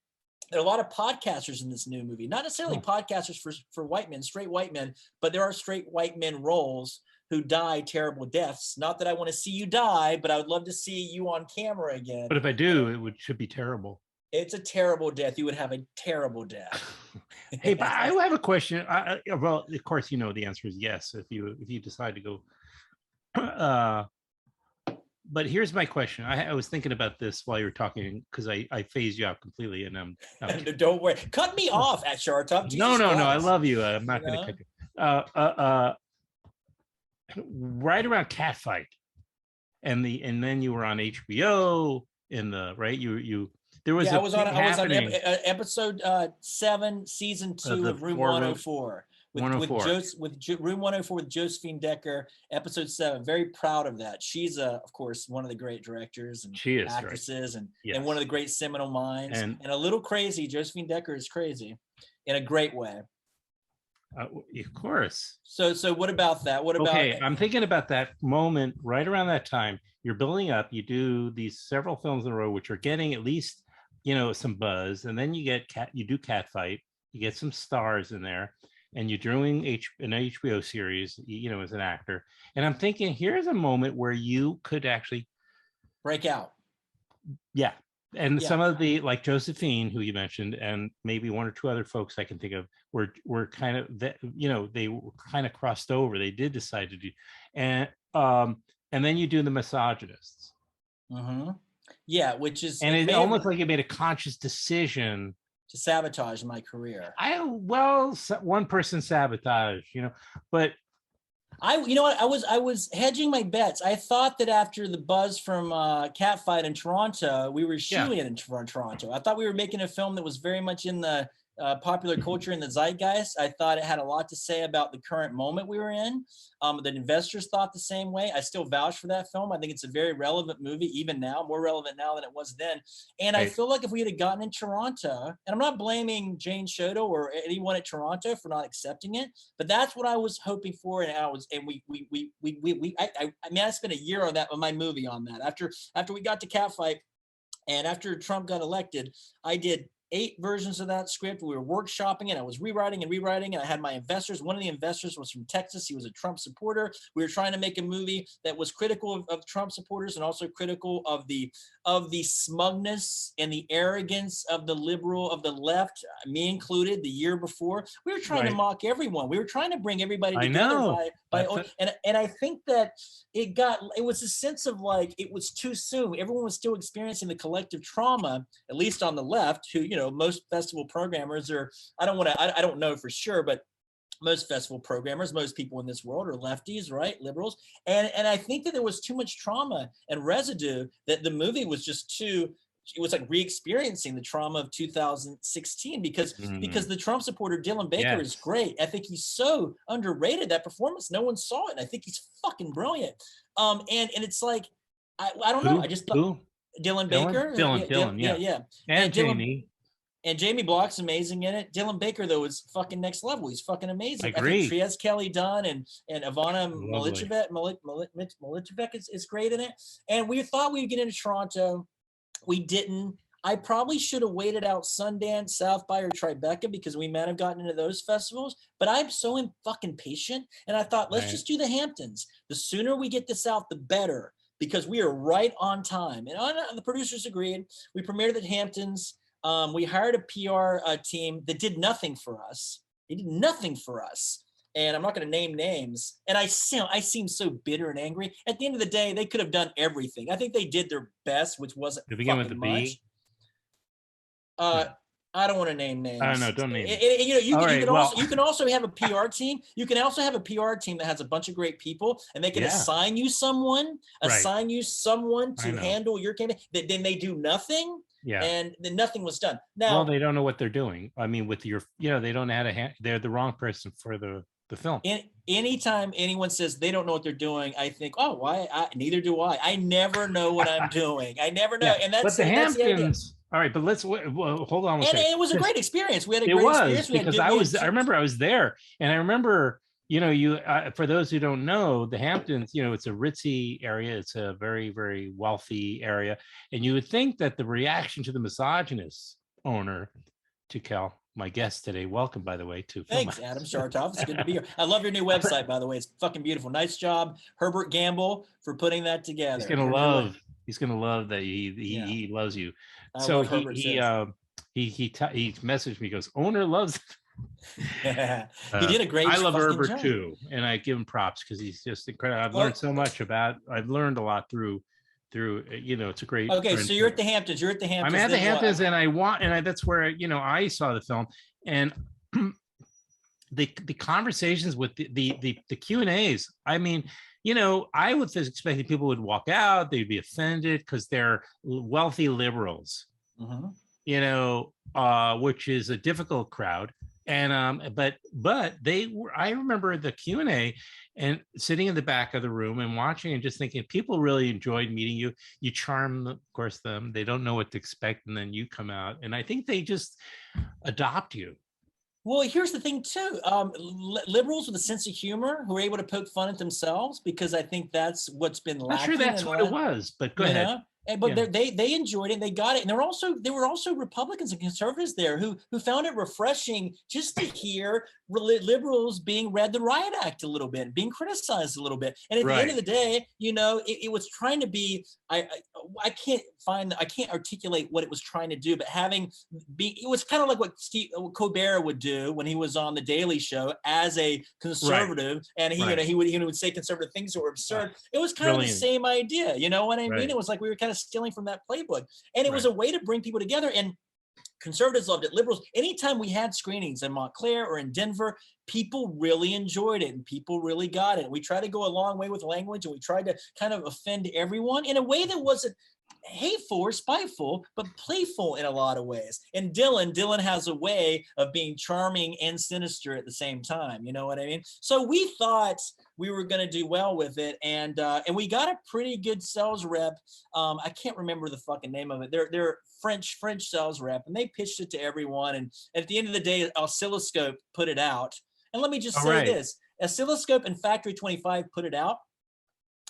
there are a lot of podcasters in this new movie, not necessarily podcasters for white men, straight white men, but there are straight white men roles who die terrible deaths. Not that I want to see you die, but I would love to see you on camera again. But if I do, should be terrible. It's a terrible death. You would have a terrible death. Hey, but I have a question. Well, of course, the answer is yes if you decide to go. But here's my question. I was thinking about this while you were talking, because I phased you out completely, and don't worry. Cut me off at Shartup. No. I love you. I'm not going to cut you. Right around Catfight, and then you were on HBO right. There was I was on episode 7, season 2 of Room 104. Room 104 with Josephine Decker, episode 7. Very proud of that. She's of course one of the great directors and actresses, right? and one of the great seminal minds, and a little crazy. Josephine Decker is crazy in a great way. Of course. So what about that? Okay, I'm thinking about that moment right around that time. You're building up. You do these several films in a row, which are getting at least some buzz, and then you do Catfight. You get some stars in there, and you're doing an HBO series, as an actor. And I'm thinking, here's a moment where you could actually break out. Yeah. And some of the, like Josephine, who you mentioned, and maybe 1 or 2 other folks I can think of, were kind of, they were kind of crossed over. They did decide to do, and then you do The Misogynists. Mm-hmm. Yeah, which is, and it's almost like you made a conscious decision to sabotage my career. One person sabotaged, but You know what? I was hedging my bets. I thought that after the buzz from Catfight in Toronto, we were shooing it in Toronto. I thought we were making a film that was very much in the popular culture and the zeitgeist. I thought it had a lot to say about the current moment we were in. The investors thought the same way. I still vouch for that film. I think it's a very relevant movie, even now, more relevant now than it was then. And I feel like if we had gotten in Toronto, and I'm not blaming Jane Shoto or anyone at Toronto for not accepting it, but that's what I was hoping for. And I mean, I spent a year on my movie on that. After we got to Catfight and after Trump got elected, I did 8 versions of that script. We were workshopping it. I was rewriting, and I had my investors. One of the investors was from Texas. He was a Trump supporter. We were trying to make a movie that was critical of Trump supporters and also critical of the smugness and the arrogance of the left, me included, the year before. We were trying to mock everyone. We were trying to bring everybody together and I think that it was a sense of like, it was too soon. Everyone was still experiencing the collective trauma, at least on the left, who, most festival programmers are, I don't know for sure, but most festival programmers, most people in this world are lefties, right? Liberals. And I think that there was too much trauma and residue that the movie was just it was like re-experiencing the trauma of 2016 because the Trump supporter Dylan Baker is great. I think he's so underrated, that performance. No one saw it. And I think he's fucking brilliant. And it's like, I don't know. I just thought Dylan Baker. Dylan, yeah. And Jamie. And Jamie Block's amazing in it. Dylan Baker, though, is fucking next level. He's fucking amazing. I agree. think Triaz Kelly Dunn and Ivana Milicevic is great in it. And we thought we'd get into Toronto. We didn't. I probably should have waited out Sundance, South by, or Tribeca because we might have gotten into those festivals. But I'm so fucking patient. And I thought, let's just do the Hamptons. The sooner we get this out, the better, because we are right on time. And the producers agreed. We premiered at Hamptons. We hired a PR team that did nothing for us. They did nothing for us. And I'm not going to name names. And I seem so bitter and angry. At the end of the day, they could have done everything. I think they did their best, which wasn't to begin with the much. I don't want to name names. I don't know. Don't name. You can also have a PR team. You can also have a PR team that has a bunch of great people, and they can assign you someone to handle your campaign. Then they do nothing. Yeah. And then nothing was done. Now, well, they don't know what they're doing. I mean, with your, they don't know how to. They're the wrong person for the film. Anytime anyone says they don't know what they're doing, I think, oh, why? Neither do I. I never know what I'm doing. I never know. And that's the Hamptons. All right, but let's hold on. And it was a great experience. We had a great experience. Because I remember I was there, and I remember, for those who don't know, the Hamptons, it's a ritzy area. It's a very, very wealthy area. And you would think that the reaction to the misogynist Onur Tukel, my guest today, welcome, by the way, to Thanks, Filmwax. Adam Shartoff. It's good to be here. I love your new website, by the way. It's fucking beautiful. Nice job, Herbert Gamble, for putting that together. He's gonna love that he loves you. So he messaged me, goes, Onur loves it. He did a great I love Herbert job. too, and I give him props because he's just incredible. I've learned so much I've learned a lot through it's a great. Okay, so you're at the Hamptons. I'm at the Hamptons, and that's where I saw the film, and the conversations with the Q&As. I mean, I was expecting people would walk out, they'd be offended because they're wealthy liberals, which is a difficult crowd. And but they were. I remember the Q&A and sitting in the back of the room and watching and just thinking, people really enjoyed meeting you. You charm, of course, them. They don't know what to expect, and then you come out, and I think they just adopt you. Well, here's the thing too. Liberals with a sense of humor who are able to poke fun at themselves, because I think that's what's been lacking. I'm sure that's what it was, but go ahead. But they enjoyed it and they got it. And there were also Republicans and conservatives there who found it refreshing just to hear liberals being read the Riot Act a little bit, being criticized a little bit. And at the end of the day, it was trying to be, I can't articulate what it was trying to do, but it was kind of like what Colbert would do when he was on the Daily Show as a conservative, and he would say conservative things that were absurd. It was kind of the same idea, you know what I mean? It was like we were kind of stealing from that playbook, and it was a way to bring people together. And Conservatives loved it. Liberals, anytime we had screenings in Montclair or in Denver, people really enjoyed it and people really got it. We tried to go a long way with language, and we tried to kind of offend everyone in a way that wasn't hateful or spiteful, but playful in a lot of ways. And Dylan has a way of being charming and sinister at the same time. You know what I mean? So we thought we were going to do well with it, and we got a pretty good sales rep. I can't remember the fucking name of it. They're French sales rep, and they pitched it to everyone. And at the end of the day, Oscilloscope put it out. And let me just say this: Oscilloscope and Factory 25 put it out.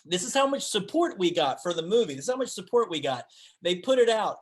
This is how much support we got for the movie. This is how much support we got. They put it out.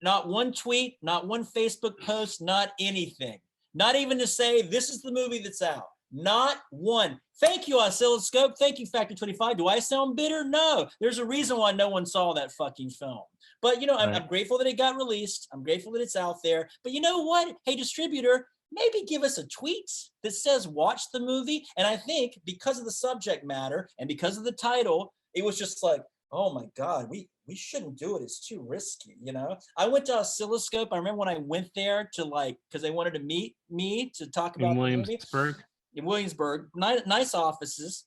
Not one tweet, not one Facebook post, not anything. Not even to say, this is the movie that's out. Not one. Thank you, Oscilloscope. Thank you, Factory 25. Do I sound bitter? No. There's a reason why no one saw that fucking film. But, you know, I'm grateful that it got released. I'm grateful that it's out there. But you know what? Hey, distributor, maybe give us a tweet that says watch the movie. And I think because of the subject matter and because of the title, it was just like, oh my God, we shouldn't do it. It's too risky, you know? I went to Oscilloscope. I remember when I went there to because they wanted to meet me to talk about In the Williamsburg. movie. In Williamsburg, nice offices.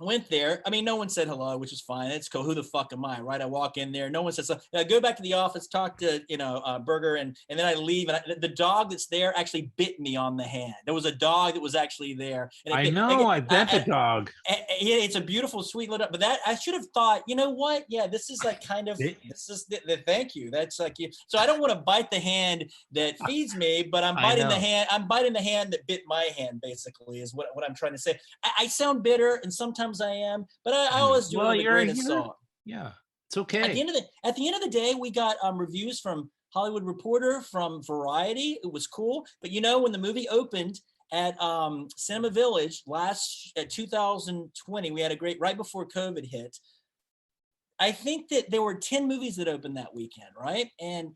Went there. I mean, no one said hello, which is fine. It's cool. Who the fuck am I, right? I walk in there. No one says so. I go back to the office, talk to Berger, and then I leave. And the dog that's there actually bit me on the hand. There was a dog that was actually there. And I bet the dog. Yeah, it's a beautiful, sweet little. But that I should have thought. You know what? Yeah, this is like kind of. This is the thank you. That's like you. So I don't want to bite the hand that feeds me, but I'm biting the hand. I'm biting the hand that bit my hand. Basically, is what I'm trying to say. I sound bitter, and sometimes I am, but I always do it with a grain of salt. Yeah, it's okay. At the end of the day, we got reviews from Hollywood Reporter, from Variety. It was cool. But you know, when the movie opened at Cinema Village at 2020, we had a great, right before COVID hit. I think that there were 10 movies that opened that weekend, right? And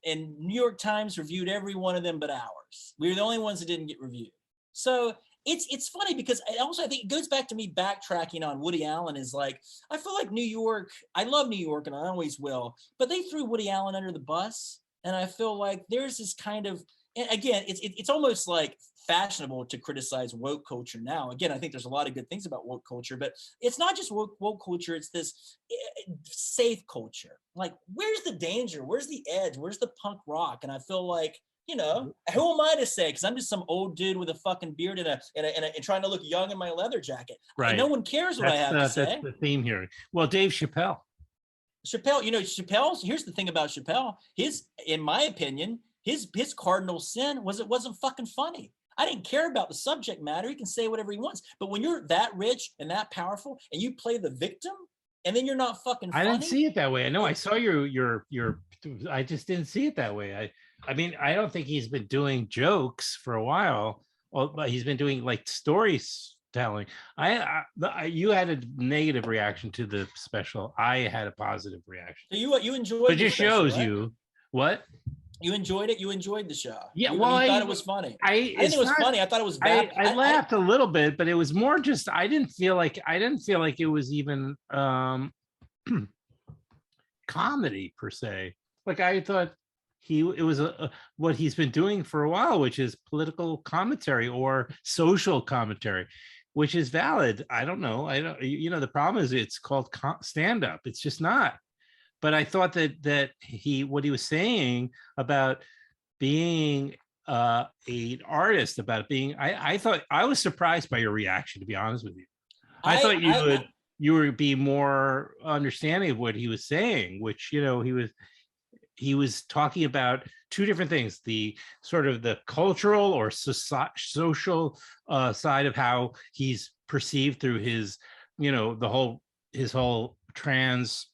New York Times reviewed every one of them but ours. We were the only ones that didn't get reviewed. So it's funny because I think it goes back to me backtracking on Woody Allen. Is like, I feel like New York, I love New York and I always will, but they threw Woody Allen under the bus. And I feel like there's this kind of, and again, it's almost like fashionable to criticize woke culture now. Again, I think there's a lot of good things about woke culture, but it's not just woke culture. It's this safe culture. Like, where's the danger? Where's the edge? Where's the punk rock? And I feel like, you know, who am I to say? Because I'm just some old dude with a fucking beard and trying to look young in my leather jacket. Right. And no one cares what I have to say. That's the theme here. Well, Dave Chappelle. You know, Chappelle's. Here's the thing about Chappelle. In my opinion, his cardinal sin was it wasn't fucking funny. I didn't care about the subject matter. He can say whatever he wants. But when you're that rich and that powerful, and you play the victim, and then you're not fucking funny. I didn't see it that way. I know I saw your. I just didn't see it that way. I mean, I don't think he's been doing jokes for a while, but he's been doing like storytelling. You had a negative reaction to the special. I had a positive reaction. So you enjoyed it. It just shows right? You what you enjoyed it. You enjoyed the show. Yeah, you thought it was funny. I think it was funny. I thought it was bad. I laughed a little bit, but it was more just I didn't feel like it was even comedy per se. Like I thought. It was what he's been doing for a while, which is political commentary or social commentary, which is valid. I don't know. The problem is it's called stand-up. It's just not. But I thought that what he was saying about being an artist, about being, I thought I was surprised by your reaction, to be honest with you. I thought you would be more understanding of what he was saying, which, you know, he was talking about two different things: the sort of the cultural or social side of how he's perceived through his, you know, his whole trans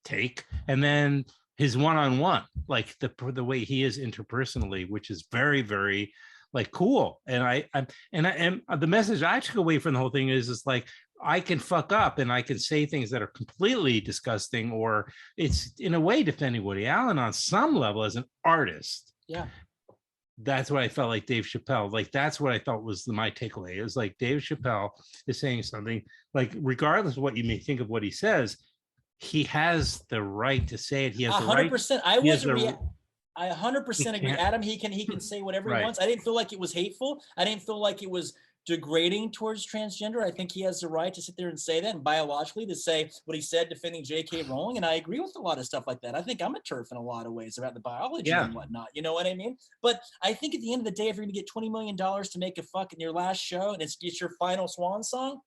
take, and then his one-on-one, like the way he is interpersonally, which is very, very like cool. And the message I took away from the whole thing is like, I can fuck up and I can say things that are completely disgusting, or it's in a way defending Woody Allen on some level as an artist. Yeah. That's what I felt like Dave Chappelle, like that's what I thought was my takeaway. It was like Dave Chappelle is saying something like, regardless of what you may think of what he says, he has the right to say it. He has 100%. I 100% agree. Adam, he can say whatever he wants. I didn't feel like it was hateful. I didn't feel like it was degrading towards transgender. I think he has the right to sit there and say that, and biologically to say what he said defending J.K. Rowling. And I agree with a lot of stuff like that. I think I'm a TERF in a lot of ways about the biology and whatnot. You know what I mean? But I think at the end of the day, if you're going to get $20 million to make a fucking your last show and it's your final swan song,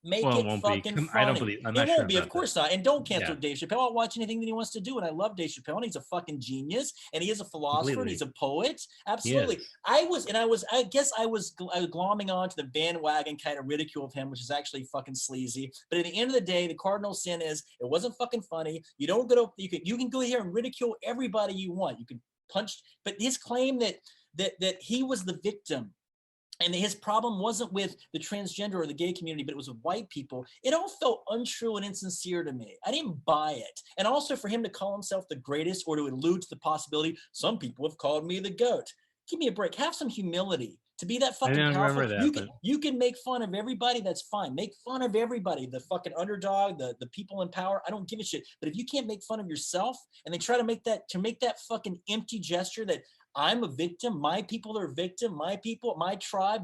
make it fucking funny. I don't believe. It won't be, of course not. And don't cancel Dave Chappelle. I'll watch anything that he wants to do. And I love Dave Chappelle. And he's a fucking genius. And he is a philosopher. And he's a poet. Absolutely. I guess I was glomming on to the bandwagon kind of ridicule of him, which is actually fucking sleazy. But at the end of the day, the cardinal sin is it wasn't fucking funny. You don't go to, you can go here and ridicule everybody you want. You can punch, but his claim that he was the victim, and his problem wasn't with the transgender or the gay community, but it was with white people. It all felt untrue and insincere to me. I didn't buy it. And also for him to call himself the greatest or to allude to the possibility, some people have called me the GOAT. Give me a break. Have some humility. To be that fucking powerful, you can make fun of everybody. That's fine. Make fun of everybody. The fucking underdog, the people in power. I don't give a shit. But if you can't make fun of yourself, and they try to make that fucking empty gesture that I'm a victim, my people are a victim, my people, my tribe,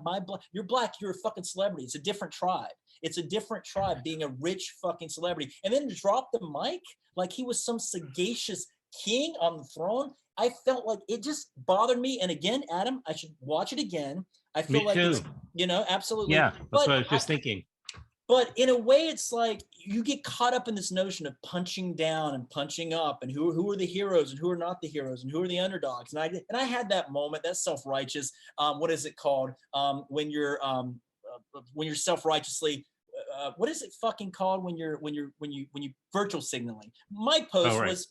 you're black, you're a fucking celebrity. It's a different tribe. It's a different tribe being a rich fucking celebrity. And then to drop the mic like he was some sagacious king on the throne. I felt like it just bothered me. And again, Adam, I should watch it again. I feel like it's, absolutely. Yeah, that's what I was just thinking. But in a way, it's like you get caught up in this notion of punching down and punching up, and who are the heroes and who are not the heroes, and who are the underdogs. And I had that moment. That's self-righteous. What is it called when you're self-righteously? What is it fucking called when you virtual signaling? My post was.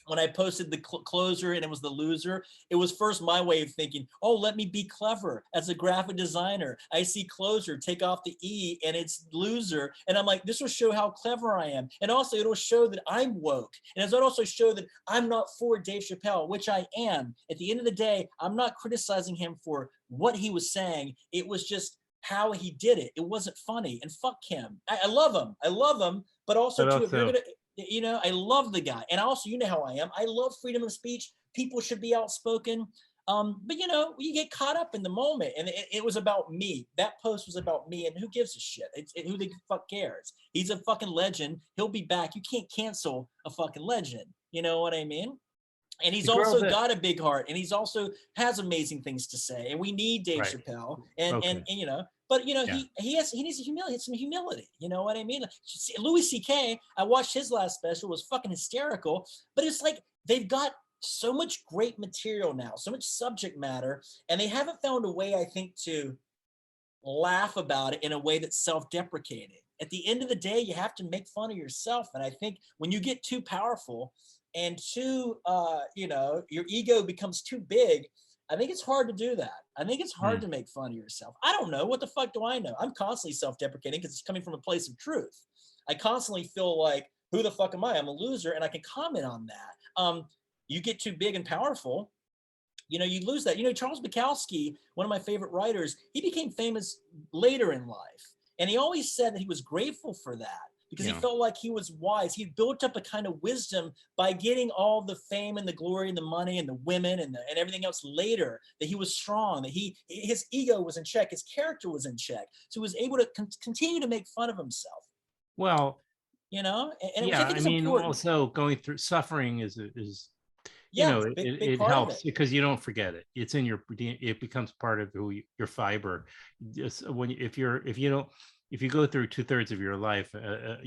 When I posted the closer and it was the loser, it was first my way of thinking, oh, let me be clever. As a graphic designer, I see closer, take off the E and it's loser. And I'm like, this will show how clever I am. And also it'll show that I'm woke. And it'll also show that I'm not for Dave Chappelle, which I am. At the end of the day, I'm not criticizing him for what he was saying. It was just how he did it. It wasn't funny. And fuck him. I love him. I love him. But also, too, if you're gonna, I love the guy. And also, you know how I am. I love freedom of speech. People should be outspoken. But you get caught up in the moment, and it was about me. That post was about me, and who gives a shit? Who the fuck cares? He's a fucking legend. He'll be back. You can't cancel a fucking legend. You know what I mean? And he's also got a big heart, and he's also has amazing things to say. And we need Dave Chappelle, and but he needs some humility. You know what I mean? Louis C.K. I watched his last special, was fucking hysterical, but it's like they've got so much great material now, so much subject matter, and they haven't found a way, I think, to laugh about it in a way that's self-deprecating. At the end of the day, you have to make fun of yourself, and I think when you get too powerful and too, your ego becomes too big, I think it's hard to do that. I think it's hard to make fun of yourself. I don't know. What the fuck do I know? I'm constantly self-deprecating because it's coming from a place of truth. I constantly feel like, who the fuck am I? I'm a loser, and I can comment on that. You get too big and powerful, you lose that. Charles Bukowski, one of my favorite writers, he became famous later in life. And he always said that he was grateful for that, because he felt like he was wise. He built up a kind of wisdom by getting all the fame and the glory and the money and the women and everything else later, that he was strong, that his ego was in check, his character was in check. So he was able to continue to make fun of himself. Well, and also going through suffering is it helps because you don't forget it. It's in it becomes part of your fiber. Just if you go through 2/3 of your life, it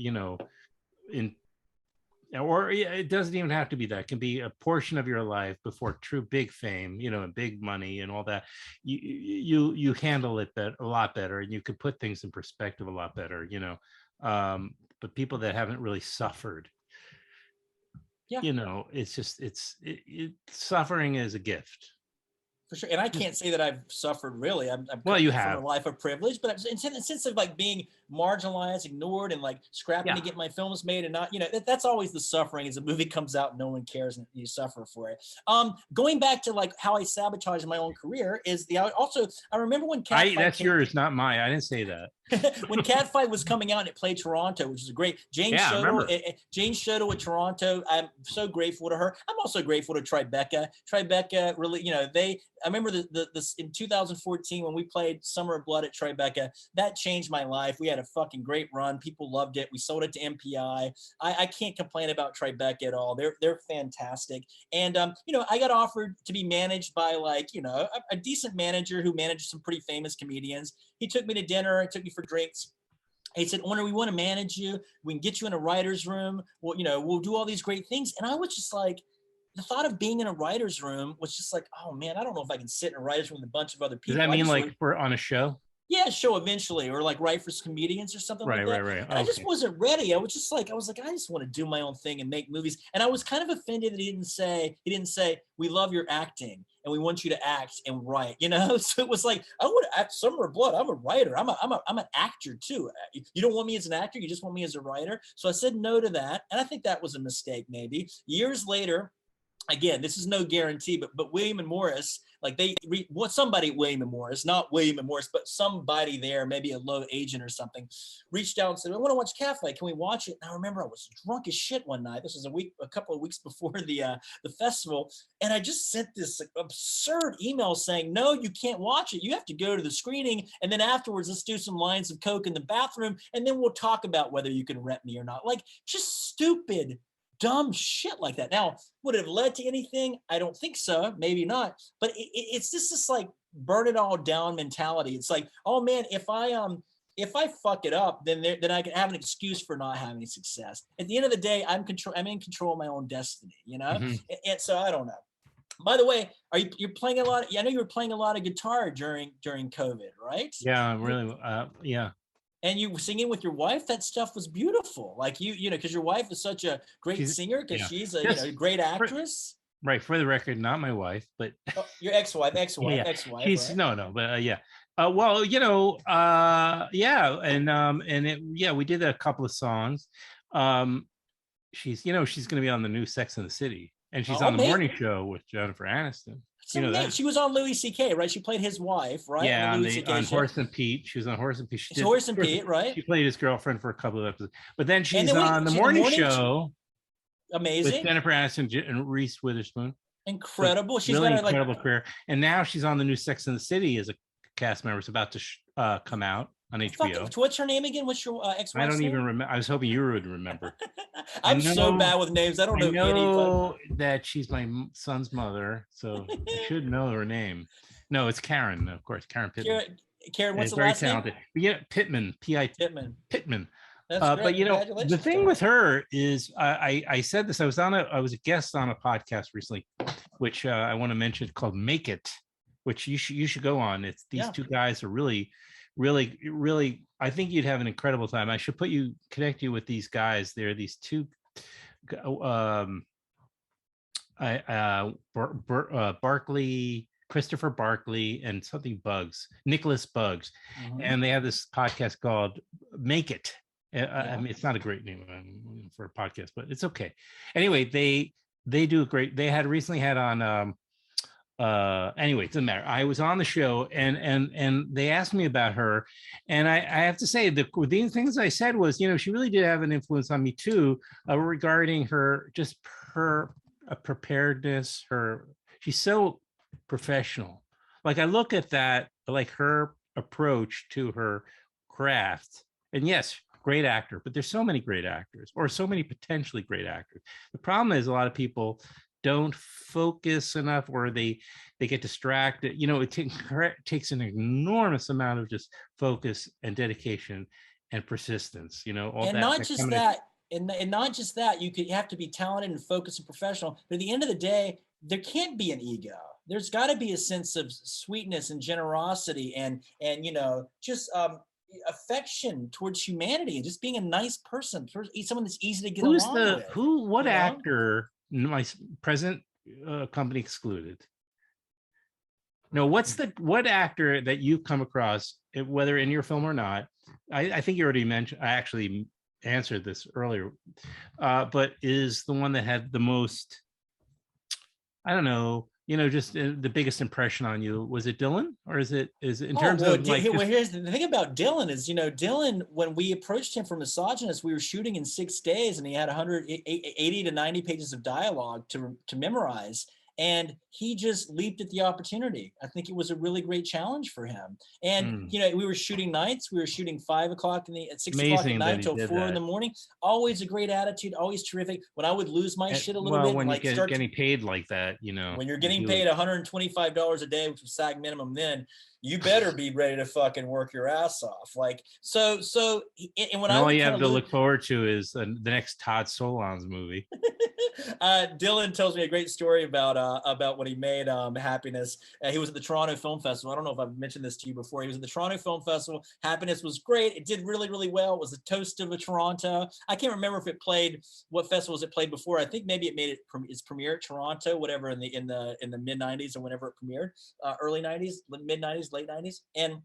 doesn't even have to be that. It can be a portion of your life before true big fame, and big money and all that. You handle it a lot better, and you could put things in perspective a lot better, but people that haven't really suffered, suffering is a gift. For sure. And I can't say that I've suffered really. You have a life of privilege, but in the sense of like being marginalized, ignored, and like scrapping to get my films made, and not, that's always the suffering. As a movie comes out, no one cares, and you suffer for it. Going back to like how I sabotaged my own career is I remember when that's yours, not mine. I didn't say that. when Catfight was coming out and it played Toronto, which is a great Jane Shoto at Toronto. I'm so grateful to her. I'm also grateful to Tribeca. Tribeca really, I remember this in 2014 when we played Summer of Blood at Tribeca. That changed my life. We had a fucking great run. People loved it. We sold it to MPI. I can't complain about Tribeca at all. They're fantastic. And I got offered to be managed by a decent manager who managed some pretty famous comedians. He took me to dinner. He took me for drinks. He said, Onur, we want to manage you. We can get you in a writer's room. We'll do all these great things. And I was just like, the thought of being in a writer's room was just like, oh man, I don't know if I can sit in a writer's room with a bunch of other people. Does that mean for on a show? Yeah, show eventually, or write for comedians or something like that. Right. And I just wasn't ready. I was like, I just want to do my own thing and make movies. And I was kind of offended that he didn't say, we love your acting and we want you to act and write, So it was like, I want to act Summer of Blood. I'm a writer. I'm an actor too. You don't want me as an actor. You just want me as a writer. So I said no to that. And I think that was a mistake maybe. Years later, again, this is no guarantee, but William and Morris, somebody at William and Morris, not William and Morris, but somebody there, maybe a low agent or something, reached out and said, I want to watch Catfight. Can we watch it? And I remember I was drunk as shit one night. This was a couple of weeks before the festival. And I just sent this absurd email saying, no, you can't watch it. You have to go to the screening. And then afterwards, let's do some lines of coke in the bathroom. And then we'll talk about whether you can rent me or not. Just stupid, dumb shit like that. Now, would it have led to anything? I don't think so. Maybe not. But it's just this burn it all down mentality. It's like, oh man, if I fuck it up, then I can have an excuse for not having success. At the end of the day, I'm in control of my own destiny, Mm-hmm. And so I don't know. By the way, you're playing a lot? I know you were playing a lot of guitar during COVID, right? Yeah, really. Yeah. And you were singing with your wife. That stuff was beautiful. Because your wife is such a great singer. Because she's a great actress. Right. For the record, not my wife, but your ex-wife. She's right? No, but yeah. And we did a couple of songs. She's going to be on the new Sex and the City, and she's on the morning show with Jennifer Aniston. That she was on Louis C.K., right? She played his wife, right? Yeah, on Horace and Pete. She was on Horace and Pete. Horace and Pete, right? She played his girlfriend for a couple of episodes, but then she's on the morning show. Amazing. With Jennifer Aniston and Reese Witherspoon. Incredible. She's really got incredible career, and now she's on the new Sex and the City as a cast member. It's about to come out on HBO. What's her name again? What's your ex-wife's name? I don't even remember. I was hoping you would remember. I'm so bad with names. I don't know. I know that she's my son's mother, so I should know her name. No, it's Karen, of course. Karen Pittman. Karen, what's the very last talented. name? But yeah, Pittman. Pittman. That's great. But the thing with her is, I said this. I was a guest on a podcast recently, which I want to mention, called Make It, which you should go on. It's these two guys are really. I think you'd have an incredible time. I should connect you with these guys. They're these two, Christopher Barkley and Nicholas Bugs, and they have this podcast called Make It. I mean, it's not a great name for a podcast, but it's okay. Anyway, they do a great. They recently had on. Anyway, it doesn't matter. I was on the show and they asked me about her, and I have to say the things I said was, she really did have an influence on me too, regarding her preparedness. She's so professional. I look at that, her approach to her craft, and yes, great actor, but there's so many great actors, or so many potentially great actors. The problem is a lot of people don't focus enough, or they get distracted. It takes an enormous amount of just focus and dedication and persistence. All and that. Not just that, and not just that. You have to be talented and focused and professional. But at the end of the day, there can't be an ego. There's got to be a sense of sweetness and generosity, and just affection towards humanity, and just being a nice person, someone that's easy to get along with. What actor? My present company excluded. No, what actor that you've come across, whether in your film or not? I think you already mentioned. I actually answered this earlier, but is the one that had the most, I don't know, just the biggest impression on you? Was it Dylan, or is it in Oh, terms well, of like? well, here's the thing about Dylan is, Dylan, when we approached him for Misogynist, we were shooting in 6 days and he had 180 to 90 pages of dialogue to memorize. And he just leaped at the opportunity. I think it was a really great challenge for him. And, we were shooting nights. We were shooting 5 o'clock at 6 o'clock at night until 4 in the morning. Always a great attitude, always terrific. When I would lose my shit a little bit. When like you get getting paid like that, when you're getting paid $125 a day, which was SAG minimum then, you better be ready to fucking work your ass off. Like, and when all you have to look forward to is the next Todd Solondz movie. Dylan tells me a great story about when he made Happiness. He was at the Toronto Film Festival. I don't know if I've mentioned this to you before. He was at the Toronto Film Festival. Happiness was great. It did really, really well. It was a toast of Toronto. I can't remember if it played, what festivals it played before. I think maybe it made its premiere at Toronto, whatever, in the mid 90s or whenever it premiered, early 90s, mid 90s, late 90s. And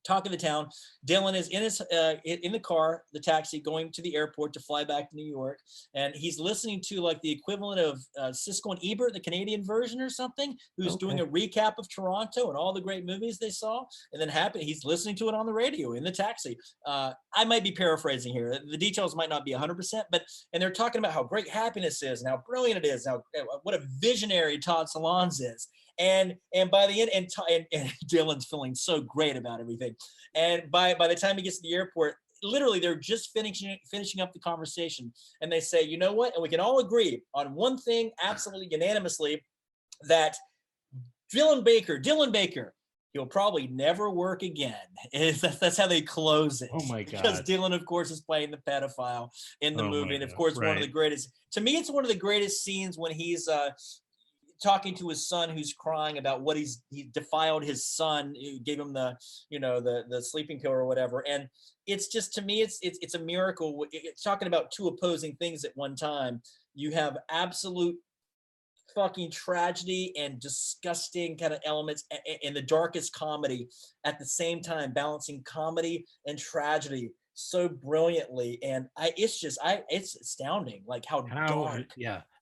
talk of the town, Dylan is in the car, the taxi, going to the airport to fly back to New York, and he's listening to like the equivalent of Siskel and Ebert, the Canadian version or something, who's doing a recap of Toronto and all the great movies they saw, and then he's listening to it on the radio in the taxi. I might be paraphrasing here. The details might not be 100%, and they're talking about how great Happiness is and how brilliant it is, and what a visionary Todd Solondz is. And by the end, and Dylan's feeling so great about everything. And by the time he gets to the airport, literally they're just finishing up the conversation, and they say, you know what? And we can all agree on one thing, absolutely unanimously, that Dylan Baker, he'll probably never work again. That's how they close it. Oh my God! Because Dylan, of course, is playing the pedophile in the movie, and of course, one of the greatest. To me, it's one of the greatest scenes when he's talking to his son who's crying about what he defiled his son, who gave him the sleeping pill or whatever. And it's just, to me, it's a miracle. It's talking about two opposing things at one time. You have absolute fucking tragedy and disgusting kind of elements in the darkest comedy at the same time, balancing comedy and tragedy so brilliantly. And it's astounding, like how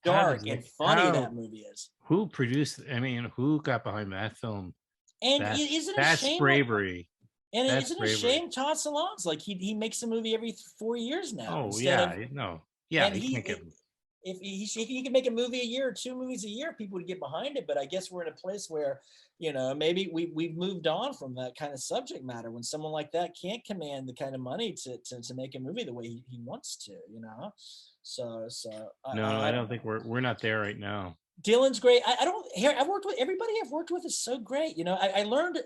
dark and funny that movie is. Who produced? I mean, who got behind that film? And isn't it a shame? That's bravery. And isn't it a shame? Todd Solondz, like he makes a movie every 4 years now. Oh yeah, no, yeah. If he can make a movie a year or 2 movies a year, people would get behind it. But I guess we're in a place where, maybe we've moved on from that kind of subject matter when someone like that can't command the kind of money to make a movie the way he wants to, So I don't think we're not there right now. Dylan's great. I've worked with everybody I've worked with is so great. I learned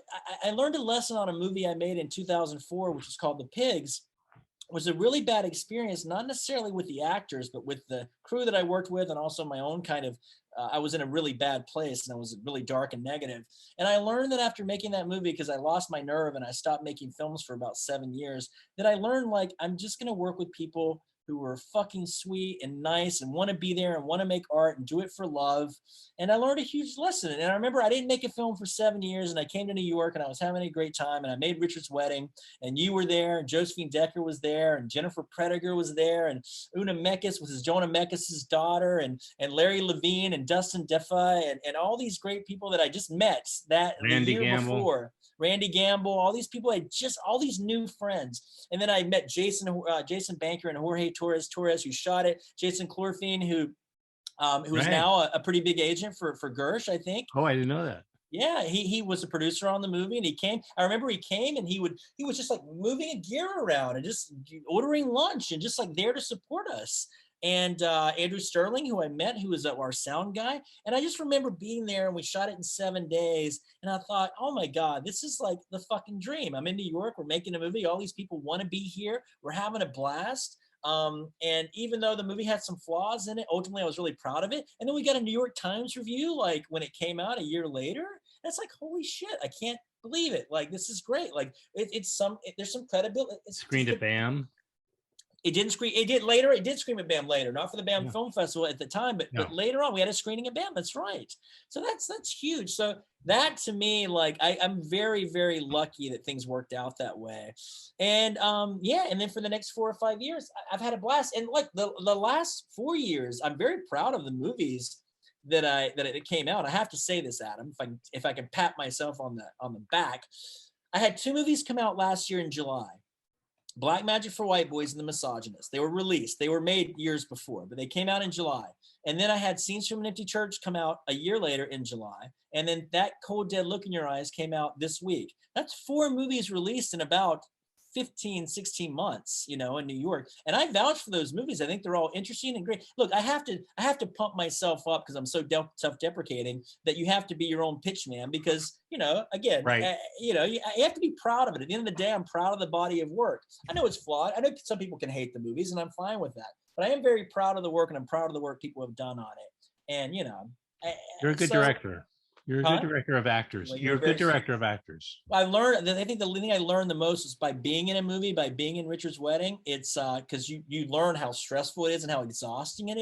a lesson on a movie I made in 2004, which is called The Pigs. It was a really bad experience, not necessarily with the actors, but with the crew that I worked with, and also my own kind of, I was in a really bad place and I was really dark and negative. And I learned that after making that movie, because I lost my nerve and I stopped making films for about 7 years, that I learned, like, I'm just going to work with people who are fucking sweet and nice and want to be there and want to make art and do it for love. And I learned a huge lesson. And I remember I didn't make a film for 7 years, and I came to New York and I was having a great time, and I made Richard's Wedding, and you were there, and Josephine Decker was there, and Jennifer Prediger was there, and Una Mekas was Jonah Mekas' daughter, and Larry Levine and Dustin Defy and all these great people that I just met that Randy the year Gamble. before. Randy Gamble, all these people, all these new friends. And then I met Jason Banker and Jorge Torres, who shot it. Jason Chlorfine, who is now a pretty big agent for Gersh, I think. Oh, I didn't know that. Yeah, he was a producer on the movie, and he came. I remember he came, and he was just like moving a gear around and just ordering lunch and just like there to support us. And Andrew Sterling, who I met, who was our sound guy. And I just remember being there, and we shot it in 7 days. And I thought, oh my God, this is like the fucking dream. I'm in New York. We're making a movie. All these people want to be here. We're having a blast. And even though the movie had some flaws in it, ultimately I was really proud of it. And then we got a New York Times review, like when it came out a year later. That's like, holy shit, I can't believe it. Like, this is great. Like there's some credibility. Screened at BAM. It didn't screen. It did later. It did screen at BAM later, not for the BAM Film Festival at the time, but later on we had a screening at BAM. That's right. So that's huge. So that, to me, like I'm very, very lucky that things worked out that way. And and then for the next 4 or 5 years, I've had a blast. And like the last 4 years, I'm very proud of the movies that it came out. I have to say this, Adam, if I can pat myself on the back. I had 2 movies come out last year in July. Black Magic for White Boys and The Misogynist. They were released. They were made years before, but they came out in July. And then I had Scenes from an Empty Church come out a year later in July. And then That Cold Dead Look in Your Eyes came out this week. That's 4 movies released in about 15, 16 months, in New York. And I vouch for those movies. I think they're all interesting and great. Look, I have to pump myself up because I'm so self-deprecating that you have to be your own pitch man because, again, right. You have to be proud of it. At the end of the day, I'm proud of the body of work. I know it's flawed. I know some people can hate the movies and I'm fine with that. But I am very proud of the work and I'm proud of the work people have done on it. And, you're a good director. You're a good director of actors. Well, you're a good director of actors. I think the thing I learned the most is by being in a movie, by being in Richard's Wedding. It's because you learn how stressful it is and how exhausting it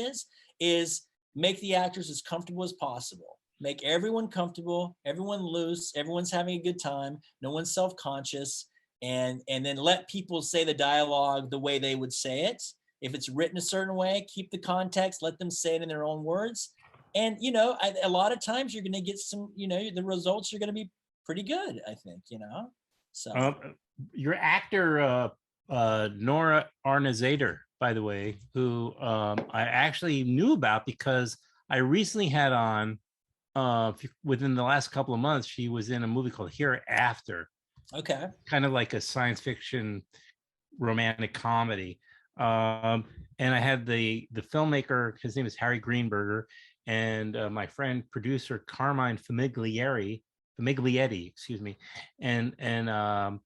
is make the actors as comfortable as possible. Make everyone comfortable, everyone loose, everyone's having a good time, no one's self-conscious, and then let people say the dialogue the way they would say it. If it's written a certain way, keep the context, let them say it in their own words. And, a lot of times you're going to get some, the results are going to be pretty good, I think, So your actor, Nora Arnezeder, by the way, who I actually knew about because I recently had on, within the last couple of months, she was in a movie called Hereafter. Okay. Kind of like a science fiction romantic comedy. And I had the filmmaker, his name is Harry Greenberger, and my friend producer Carmine Famiglietti, excuse me, and the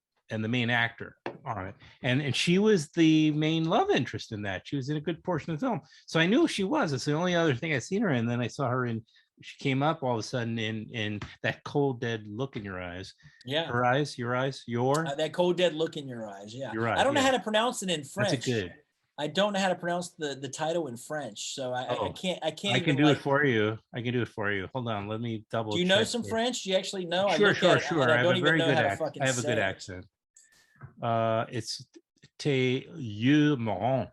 main actor on it, and she was the main love interest in that. She was in a good portion of the film, so I knew she was. It's the only other thing I'd seen her in. Then I saw her in. She came up all of a sudden in That Cold Dead Look in Your Eyes. Yeah. Your eyes. That Cold Dead Look in Your Eyes. Yeah. Your eyes, I don't know how to pronounce it in French. That's good. I don't know how to pronounce the title in French, so I can't. I can do it for you. I can do it for you. Hold on, let me double. Do you know some French? Do you actually know? Sure. I I have a even very know good how to accent. fucking I have a say good it. accent. It's Tes Yeux Mourants.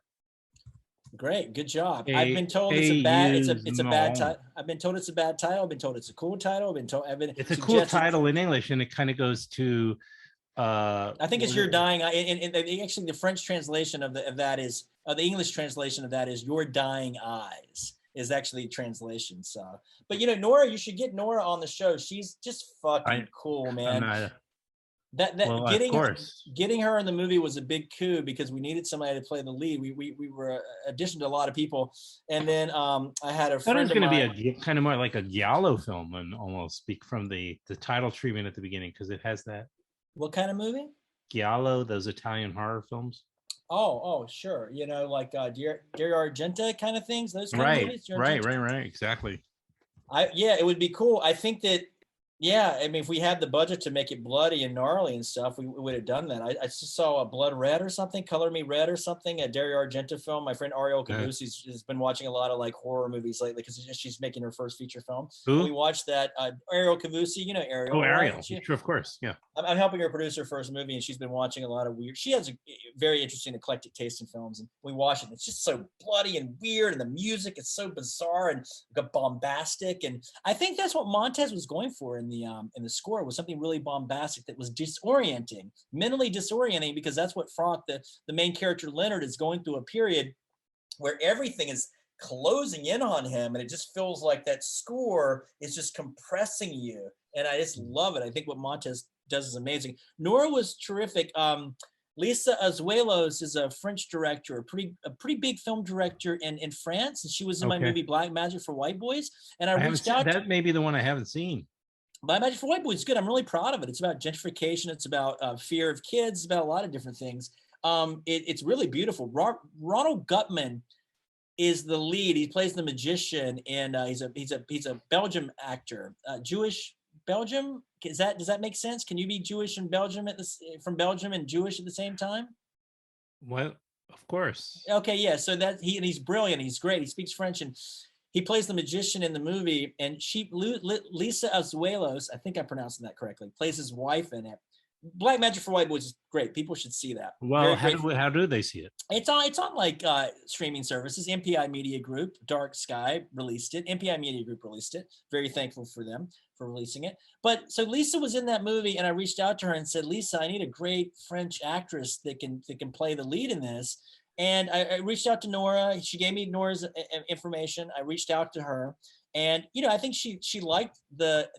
Great, good job. Hey, I've been told it's hey, a bad. you It's a bad know. title. I've been told it's a bad title. I've been told it's a cool title. It's a cool title in English, and it kind of goes to. I think it's Your Dying. Actually, the French translation of that is the English translation of that is Your Dying Eyes. Is actually a translation. So, but Nora, you should get Nora on the show. She's just fucking cool, man. Getting her in the movie was a big coup because we needed somebody to play the lead. We were auditioned to a lot of people, and then I had a friend. It was going to be a kind of more like a giallo film, and almost speak from the title treatment at the beginning because it has that. What kind of movie? Giallo, those Italian horror films. Oh, sure. Like Dario Argento kind of things. Those kind of movies. Right. Exactly. It would be cool. I think that. Yeah, I mean, if we had the budget to make it bloody and gnarly and stuff, we would have done that. I just saw a Blood Red or something, Color Me Red or something, a Dario Argento film. My friend Ariel Cavusi has been watching a lot of like horror movies lately because she's making her first feature film. Who? We watched that. Ariel Cavusi, Ariel. Oh, Ariel. Right? Sure, of course. Yeah. I'm helping her produce her first movie, and she's been watching a lot of weird. She has a very interesting, eclectic taste in films, and we watch it. It's just so bloody and weird, and the music is so bizarre and bombastic. And I think that's what Montez was going for in the score, was something really bombastic that was disorienting, mentally disorienting, because that's what Franck, the main character Leonard, is going through a period where everything is closing in on him, and it just feels like that score is just compressing you. And I just love it. I think what Montez does is amazing. Nora was terrific. Lisa Azuelos is a French director, a pretty big film director in France, and she was in my movie Black Magic for White Boys. And I reached out. That may be the one I haven't seen. Black Magic for White Boys is good. I'm really proud of it. It's about gentrification. It's about fear of kids. It's about a lot of different things. It's really beautiful. Ronald Gutman is the lead. He plays the magician, and he's a Belgium actor, Jewish Belgium. Does that make sense? Can you be Jewish and Belgium from Belgium and Jewish at the same time? Well, of course. Okay, yeah. So he's brilliant. He's great. He speaks French, and he plays the magician in the movie. And Lisa Azuelos, I think I'm pronouncing that correctly, plays his wife in it. Black Magic for White Boys is great. People should see that. Well, Very how do they see it? It's on like streaming services. MPI Media Group, Dark Sky released it. MPI Media Group released it. Very thankful for them for releasing it. But so Lisa was in that movie, and I reached out to her and said, Lisa, I need a great French actress that can play the lead in this. And I reached out to Nora. She gave me Nora's information. I reached out to her, and I think she liked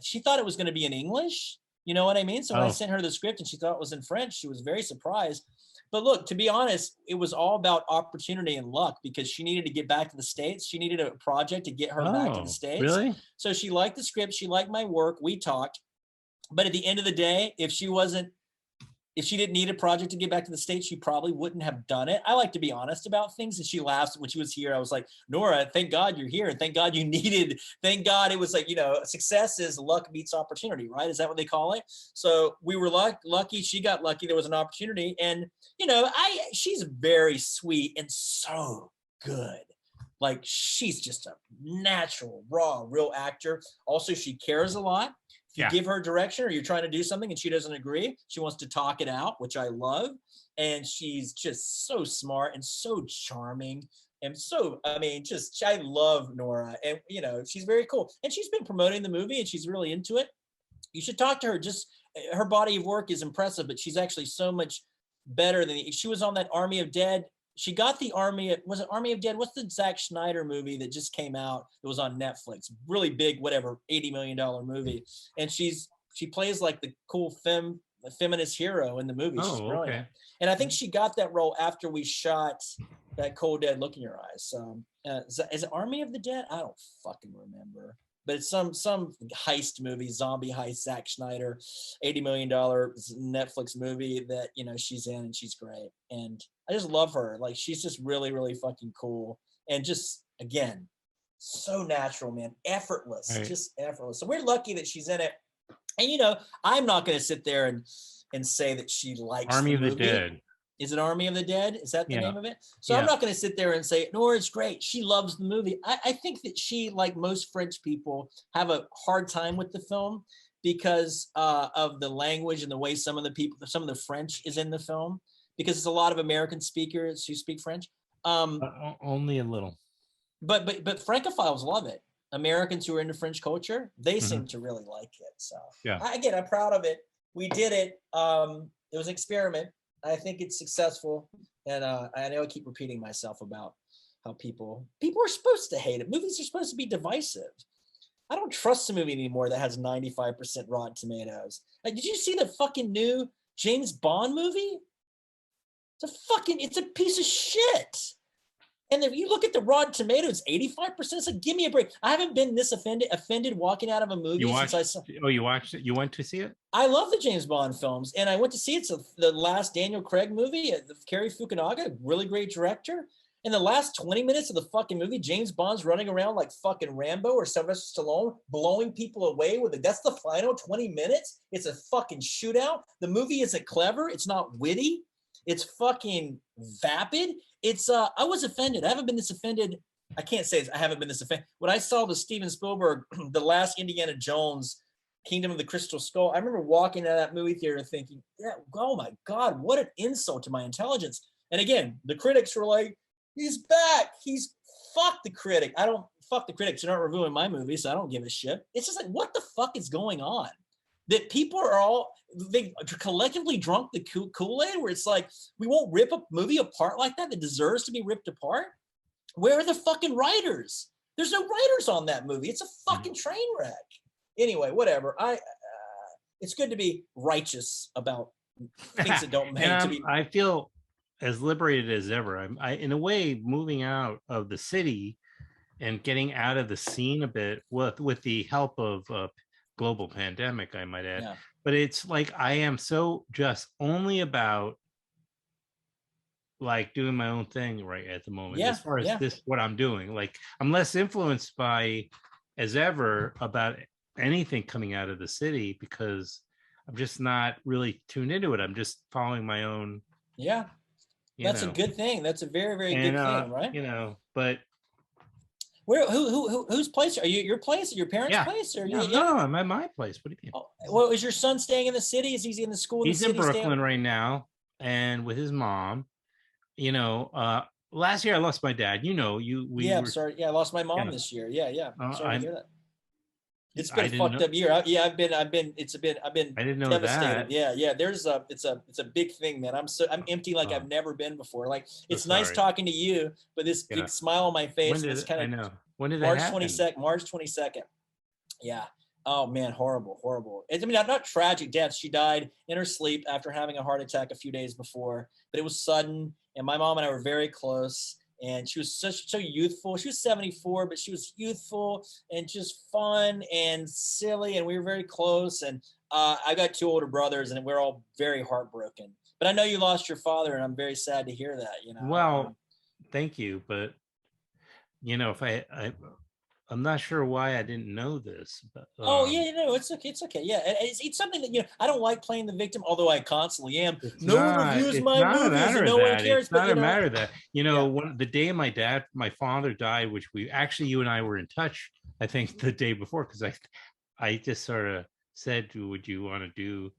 she thought it was going to be in English. You know what I mean? So when I sent her the script and she thought it was in French, she was very surprised. But look, to be honest, it was all about opportunity and luck because she needed to get back to the States. She needed a project to get her back to the States. Really? So she liked the script. She liked my work. We talked. But at the end of the day, if she didn't need a project to get back to the States, she probably wouldn't have done it. I like to be honest about things. And she laughs when she was here. I was like, Nora, thank God you're here. And thank God thank God it was like, success is luck meets opportunity, right? Is that what they call it? So we were lucky. She got lucky. There was an opportunity. And, she's very sweet and so good. Like she's just a natural, raw, real actor. Also, she cares a lot. If you give her direction or you're trying to do something and she doesn't agree, she wants to talk it out, which I love. And she's just so smart and so charming. And so, I love Nora. And, she's very cool. And she's been promoting the movie and she's really into it. You should talk to her. Just her body of work is impressive, but she's actually so much better than she was on that Army of Dead. She got the Army of Dead? What's the Zack Snyder movie that just came out? It was on Netflix. Really big, whatever, $80 million movie. And she plays like the cool feminist hero in the movie. She's brilliant. Okay. And I think she got that role after we shot that Cold Dead Look in Your Eyes. So is it Army of the Dead? I don't fucking remember. But it's some heist movie, zombie heist, Zack Snyder, $80 million Netflix movie that, she's in and she's great. And I just love her. Like, she's just really, really fucking cool. And just, again, so natural, man. Effortless, right. Just effortless. So we're lucky that she's in it. And, I'm not going to sit there and say that she likes Army the of the Dead. Is it Army of the Dead? Is that the name of it? So I'm not going to sit there and say, Nora, it's great. She loves the movie. I think that she, like most French people, have a hard time with the film because of the language and the way some of the French is in the film, because it's a lot of American speakers who speak French. Only a little. But Francophiles love it. Americans who are into French culture, they seem to really like it. So I'm proud of it. We did it. It was an experiment. I think it's successful, and I know I keep repeating myself about how people are supposed to hate it. Movies are supposed to be divisive. I don't trust a movie anymore that has 95% Rotten Tomatoes. Like, did you see the fucking new James Bond movie? It's a piece of shit. And if you look at the Rotten Tomatoes, 85%. It's like, give me a break. I haven't been this offended walking out of a movie since I saw. Oh, you watched it? You went to see it? I love the James Bond films, and I went to see it. So the last Daniel Craig movie, Cary Fukunaga, really great director. In the last 20 minutes of the fucking movie, James Bond's running around like fucking Rambo or Sylvester Stallone, blowing people away with it. That's the final 20 minutes. It's a fucking shootout. The movie isn't clever. It's not witty. It's fucking vapid. I was offended. I haven't been this offended. I can't say I haven't been this offended. When I saw the Steven Spielberg, the last Indiana Jones, Kingdom of the Crystal Skull, I remember walking out of that movie theater thinking, oh my God, what an insult to my intelligence. And again, the critics were like, he's back. Fuck the critic. Fuck the critics. They're not reviewing my movie, so I don't give a shit. It's just like, what the fuck is going on? That people are they collectively drunk the Kool-Aid, where it's like, we won't rip a movie apart like that deserves to be ripped apart. Where are the fucking writers? There's no writers on that movie. It's a fucking train wreck. Anyway, whatever. It's good to be righteous about things that don't make to be. I feel as liberated as ever. I in a way, moving out of the city and getting out of the scene a bit with the help of global pandemic, I might add. But it's like I am so just only about like doing my own thing right at the moment, as far as this what I'm doing. Like, I'm less influenced by as ever about anything coming out of the city, because I'm just not really tuned into it. I'm just following my own. That's a good thing. That's a very, very good thing, right? But Whose place are you? Your place, or your parents' place, or No, I'm at my place. What do you mean? Oh, well, is your son staying in the city? Is he in the school? He's in Brooklyn right now, and with his mom. You know, last year I lost my dad. You know, I'm sorry. Yeah, I lost my mom this year. Yeah. I'm sorry to hear that. It's been a fucked up year. I've been I didn't know devastated. that. Yeah. It's a big thing, man. I'm empty like I've never been before. Like it's So nice sorry. talking to you, but this big smile on my face. It's kind of, I know. When did that March happen? 22nd. March 22nd. Yeah. Oh man, horrible. I mean, not tragic death. She died in her sleep after having a heart attack a few days before, but it was sudden. And my mom and I were very close. And she was so youthful. She was 74, but she was youthful and just fun and silly. And we were very close. And I got 2 older brothers, and we're all very heartbroken. But I know you lost your father, and I'm very sad to hear that. You know. Well, thank you, but you know, if I'm not sure why I didn't know this. But, it's okay. It's okay. Yeah, it's something that I don't like playing the victim, although I constantly am. No one reviews my movies, and no one cares. It's not a matter of that. The day my father died, which you and I were in touch. I think the day before, because I just sort of said, "Would you want to do?"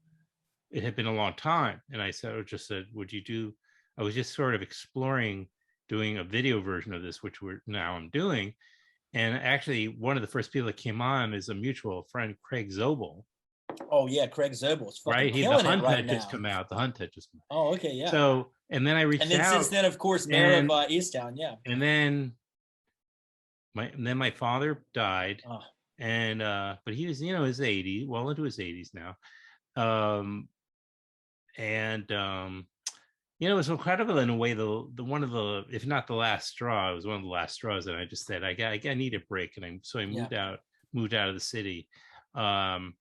It had been a long time, and I just said, "Would you do?" I was just sort of exploring doing a video version of this, which I'm doing. And actually, one of the first people that came on is a mutual friend, Craig Zobel. Oh yeah, Craig Zobel's fucking The killing Hunt it right had now. just come out. The Hunt had just come out. Oh, okay, yeah. So, and then I reached out. And then since then, of course, Mayor of Easttown, yeah. And then my father died, but he was, his 80s, well into his 80s now. It was incredible in a way. The one of the, if not the last straw, it was one of the last straws. And I just said, I need a break, and I moved out of the city. Your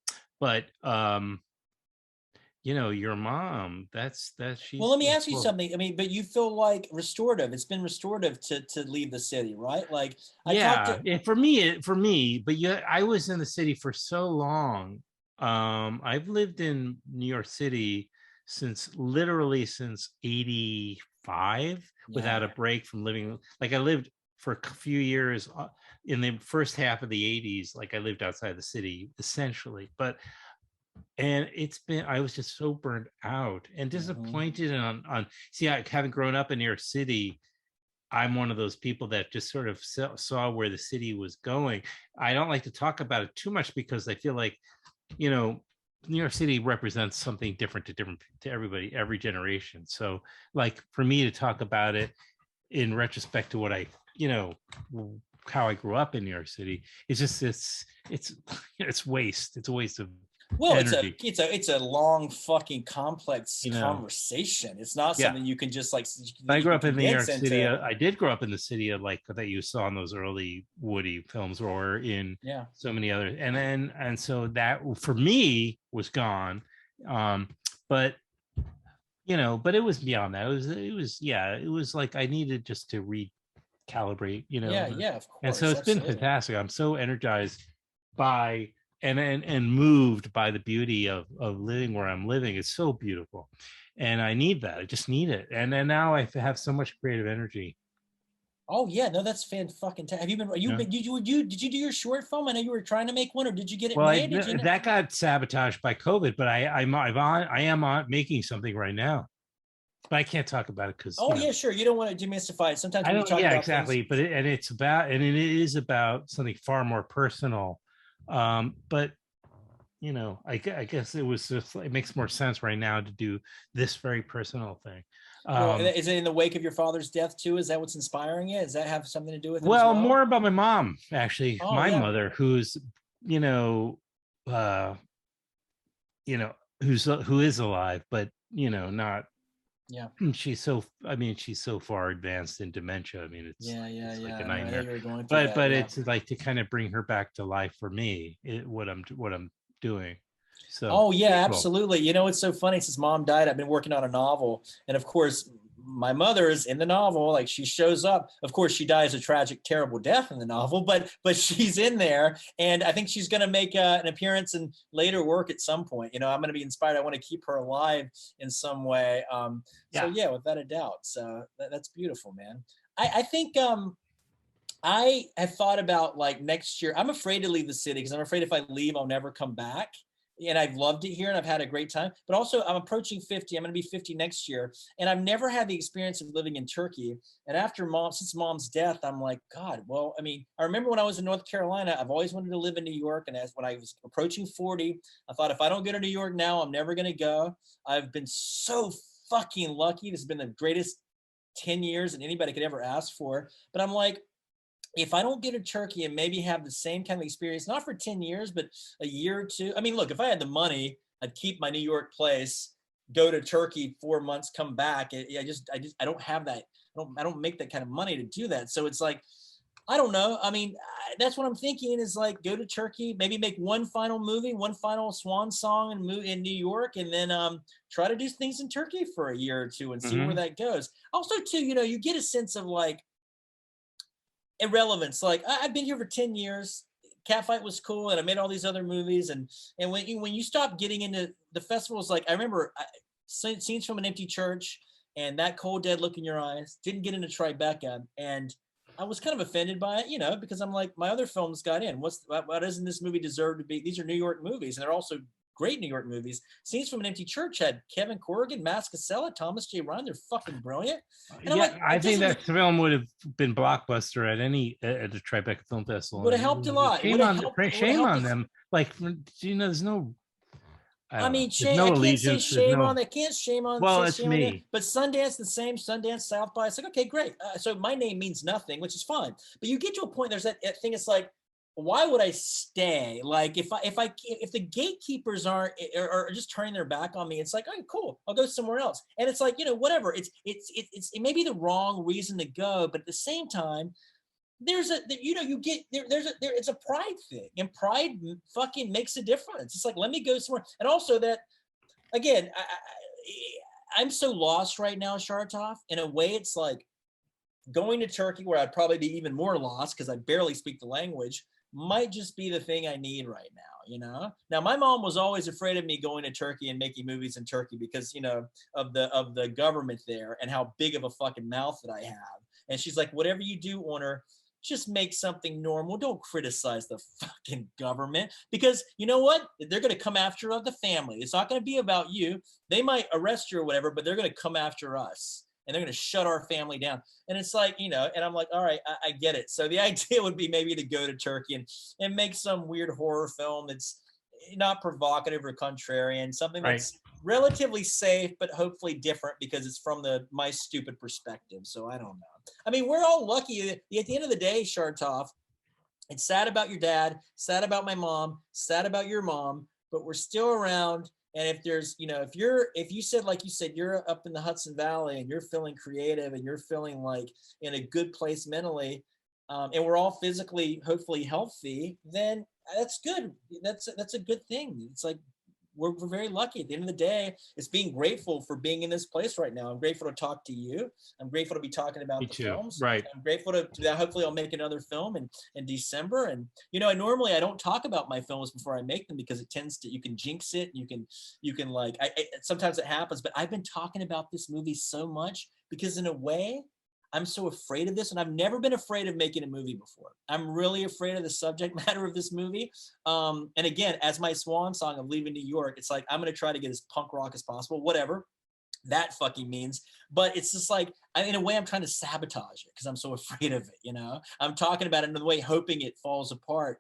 mom, that's she's. Well, let me ask you something. I mean, but you feel like restorative. It's been restorative to leave the city, right? Like, for me. But I was in the city for so long. I've lived in New York City since 85 without a break from living. Like I lived for a few years in the first half of the 80s. Like I lived outside the city essentially, and I was just so burned out and disappointed having grown up in New York City. I'm one of those people that just sort of saw where the city was going. I don't like to talk about it too much because I feel like, New York City represents something different to everybody, every generation. So like for me to talk about it in retrospect to what how I grew up in New York City, it's just, it's waste. It's a waste of energy. It's a long fucking complex conversation. It's not something you can just I grew up in New York City. I did grow up in the city like that you saw in those early Woody films, or in so many others. And so that for me was gone. But it was beyond that. It was like I needed just to recalibrate. Of course. And so it's been fantastic. I'm so energized by. And moved by the beauty of living where I'm living. It's so beautiful, and I need that. I just need it. And then now I have so much creative energy. Oh yeah, no, that's fucking. Have you been? Did you do your short film? I know you were trying to make one, or did you get it made? That got sabotaged by COVID, but I am on making something right now. But I can't talk about it because. Oh yeah, sure. You don't want to demystify it. Sometimes I when don't. you talk about exactly. Things, but it is about something far more personal. But I guess it makes more sense right now to do this very personal thing. Is it in the wake of your father's death too? Is that what's inspiring you? Does that have something to do with it? Well, more about my mom, actually. My mother, who's who is alive, but not. Yeah, she's so far advanced in dementia. I mean, it's like a nightmare. But it's like to kind of bring her back to life for me. What I'm doing. So. Absolutely. It's so funny. Since Mom died, I've been working on a novel, and of course, my mother's in the novel. Like she shows up. Of course, she dies a tragic, terrible death in the novel, but she's in there, and I think she's going to make an appearance in later work at some point. I'm going to be inspired. I want to keep her alive in some way. So without a doubt. So that's beautiful, man. I think I have thought about like next year. I'm afraid to leave the city because I'm afraid if I leave, I'll never come back. And I've loved it here and I've had a great time. But also, I'm approaching 50. I'm going to be 50 next year. And I've never had the experience of living in Turkey. And since mom's death, I'm like, God, well, I mean, I remember when I was in North Carolina, I've always wanted to live in New York. And when I was approaching 40, I thought if I don't go to New York now, I'm never going to go. I've been so fucking lucky. This has been the greatest 10 years that anybody could ever ask for. But I'm like, if I don't get to Turkey and maybe have the same kind of experience, not for 10 years, but a year or two. I mean, look, if I had the money, I'd keep my New York place, go to Turkey 4 months, come back. I don't have that. I don't make that kind of money to do that. So it's like, I don't know. I mean, that's what I'm thinking is like, go to Turkey, maybe make one final movie, one final swan song and move in New York. And then try to do things in Turkey for a year or two and see where that goes. Also too, you get a sense of like, irrelevance. Like I've been here for 10 years. Catfight was cool, and I made all these other movies. And when you stop getting into the festivals, like I remember Scenes from an Empty Church and That Cold Dead Look in Your Eyes. Didn't get into Tribeca, and I was kind of offended by it, because I'm like, my other films got in. Why doesn't this movie deserve to be? These are New York movies, and they're also great New York movies. Scenes from an Empty Church had Kevin Corrigan, Max Casella, Thomas J. Ryan. They're fucking brilliant. And Yeah, I think that film would have been blockbuster at a Tribeca Film Festival. Would have helped a lot. Shame on them. Like, there's no. I mean, there's no I can't say allegiance. shame on. I can't shame on. Well, say it's shame on me. it. But Sundance, the same. Sundance, South by. It's like, okay, great. So my name means nothing, which is fine. But you get to a point. There's that thing. It's like, why would I stay? Like if the gatekeepers are just turning their back on me, it's like, oh, cool, I'll go somewhere else. And it's like, whatever. It may be the wrong reason to go, but at the same time, it's a pride thing, and pride fucking makes a difference. It's like, let me go somewhere. And also that, again, I'm so lost right now, Shartov. In a way, it's like going to Turkey, where I'd probably be even more lost because I barely speak the language, might just be the thing I need right now, Now, my mom was always afraid of me going to Turkey and making movies in Turkey because, of the government there and how big of a fucking mouth that I have. And she's like, whatever you do, Onur, just make something normal. Don't criticize the fucking government, because you know what? They're going to come after the family. It's not going to be about you. They might arrest you or whatever, but they're going to come after us. And they're going to shut our family down. And it's like, and I'm like, all right, I get it. So the idea would be maybe to go to Turkey and make some weird horror film that's not provocative or contrarian, something that's relatively safe, but hopefully different because it's from my stupid perspective. So I don't know. I mean, we're all lucky. At the end of the day, Shartov, it's sad about your dad, sad about my mom, sad about your mom, but we're still around. And if there's, if you said, like you said, you're up in the Hudson Valley and you're feeling creative and you're feeling like in a good place mentally, and we're all physically, hopefully healthy, then that's good. That's a good thing. It's like, we're very lucky. At the end of the day, it's being grateful for being in this place right now. I'm grateful to talk to you. I'm grateful to be talking about films. Right. I'm grateful to hopefully I'll make another film in December. And normally I don't talk about my films before I make them because it tends to, you can jinx it. You can like, sometimes it happens, but I've been talking about this movie so much because in a way, I'm so afraid of this, and I've never been afraid of making a movie before. I'm really afraid of the subject matter of this movie. And again, as my swan song of leaving New York, it's like, I'm going to try to get as punk rock as possible, whatever that fucking means. But it's just like, in a way, I'm trying to sabotage it because I'm so afraid of it, I'm talking about it in a way, hoping it falls apart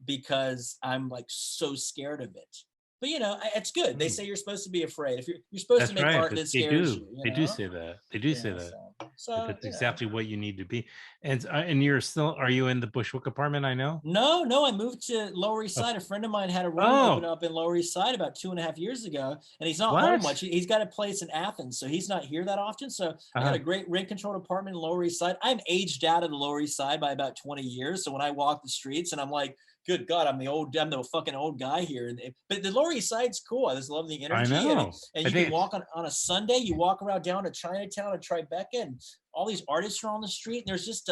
because I'm like so scared of it. But it's good. They say you're supposed to be afraid. If you're supposed to make art that scares you. They do say that. They do say that. So that's exactly what you need to be. And you're still, are you in the Bushwick apartment? I know. No, I moved to Lower East Side. A friend of mine had a room open up in Lower East Side about 2.5 years ago, and he's not home much. He's got a place in Athens, so he's not here that often. So I got a great rent-controlled apartment in Lower East Side. I'm aged out of the Lower East Side by about 20 years. So when I walk the streets, and I'm like, good God, I'm the fucking old guy here. But the Lower East Side's cool. I just love the energy. I know. And you can walk on a Sunday, you walk around down to Chinatown and Tribeca, and all these artists are on the street. And there's just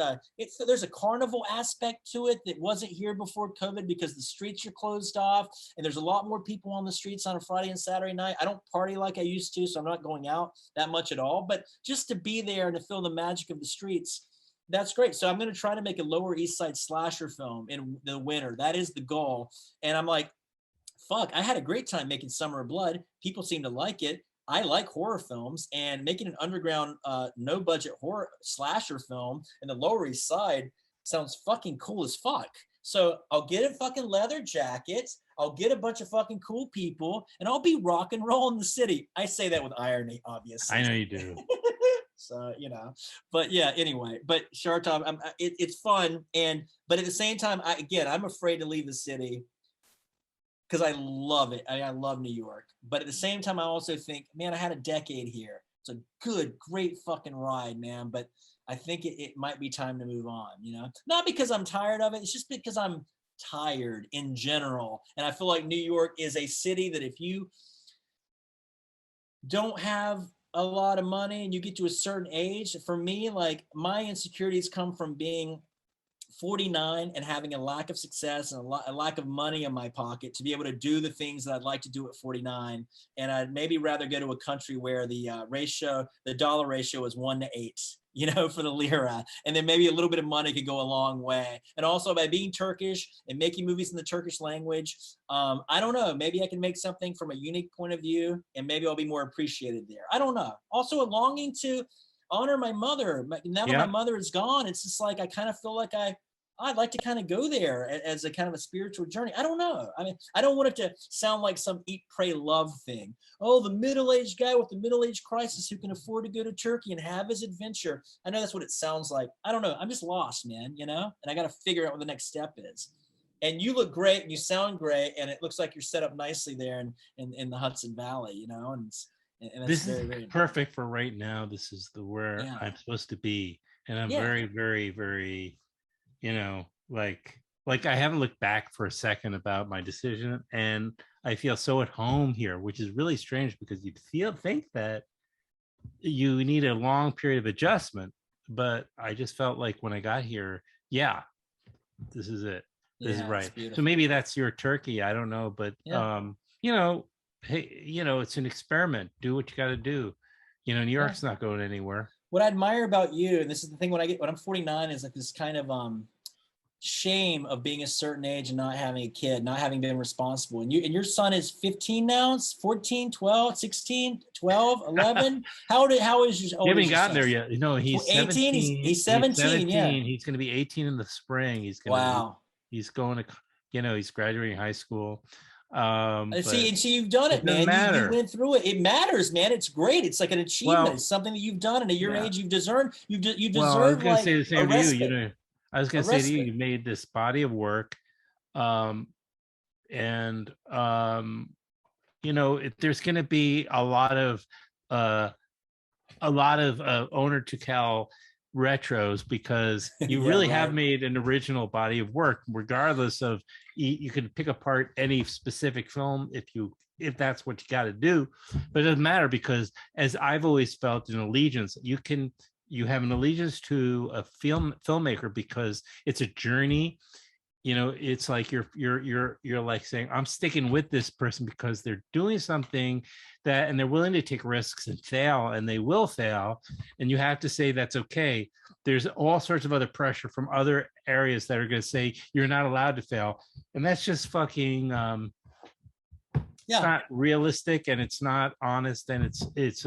there's a carnival aspect to it that wasn't here before COVID because the streets are closed off. And there's a lot more people on the streets on a Friday and Saturday night. I don't party like I used to, so I'm not going out that much at all. But just to be there and to feel the magic of the streets, That's great. So I'm going to try to make a Lower East Side slasher film in the winter. That is the goal. And I'm like, fuck, I had a great time making Summer of Blood. People seem to like it. I like horror films, and making an underground, no budget horror slasher film in the Lower East Side sounds fucking cool as fuck. So I'll get a fucking leather jacket. I'll get a bunch of fucking cool people, and I'll be rock and roll in the city. I say that with irony, obviously. I know you do. So, you know, but yeah, anyway, but Shartov, it's fun. But at the same time, I'm afraid to leave the city because I love it. I love New York. But at the same time, I also think, man, I had a decade here. It's a great fucking ride, man. But I think it might be time to move on, you know? Not because I'm tired of it. It's just because I'm tired in general. And I feel like New York is a city that if you don't have a lot of money and you get to a certain age, for me, like my insecurities come from being 49 and having a lack of success and a lack of money in my pocket to be able to do the things that I'd like to do at 49. And I'd maybe rather go to a country where the dollar ratio is 1:8, you know, for the lira. And then maybe a little bit of money could go a long way. And also by being Turkish and making movies in the Turkish language, I don't know, maybe I can make something from a unique point of view and maybe I'll be more appreciated there. I don't know. Also a longing to honor my mother. Now that my mother is gone, it's just like, I kind of feel like I'd like to kind of go there as a kind of a spiritual journey. I don't know. I mean, I don't want it to sound like some eat, pray, love thing. Oh, the middle-aged guy with the middle-aged crisis who can afford to go to Turkey and have his adventure. I know that's what it sounds like. I don't know. I'm just lost, man, you know? And I got to figure out what the next step is. And you look great and you sound great. And it looks like you're set up nicely there in the Hudson Valley, you know? And this is very perfect for right now. This is where I'm supposed to be. And I'm very, very, very, you know, like I haven't looked back for a second about my decision, and I feel so at home here, which is really strange because you'd think that you need a long period of adjustment, but I just felt like when I got here, this is it. This is right. So maybe that's your Turkey. I don't know, but you know, hey, you know, it's an experiment. Do what you got to do. You know, New York's not going anywhere. What I admire about you, and this is the thing when I'm 49, is like this kind of shame of being a certain age and not having a kid, not having been responsible. And your son is 15 now, it's 14, 12, 16, 12, 11. How is your? You haven't gotten there yet. You know, he's 18. He's 17. Yeah, he's going to be 18 in the spring. He's going to. He's going to. You know, he's graduating high school. See, you've done it, man. You went through it. It matters, man. It's great. It's like an achievement. It's something that you've done, and at your age, you've deserved. You deserve. Well, I was going to say the same to you. You know, I was going to say to you, you made this body of work, and you know, there's going to be a lot of Onur Tukel retros because you really have made an original body of work, regardless of you can pick apart any specific film if that's what you got to do, but it doesn't matter because as I've always felt an allegiance, you have an allegiance to a filmmaker because it's a journey. You know, it's like you're like saying, I'm sticking with this person because they're doing something and they're willing to take risks and fail, and they will fail. And you have to say that's okay. There's all sorts of other pressure from other areas that are going to say you're not allowed to fail. And that's just fucking, it's not realistic, and it's not honest, and it's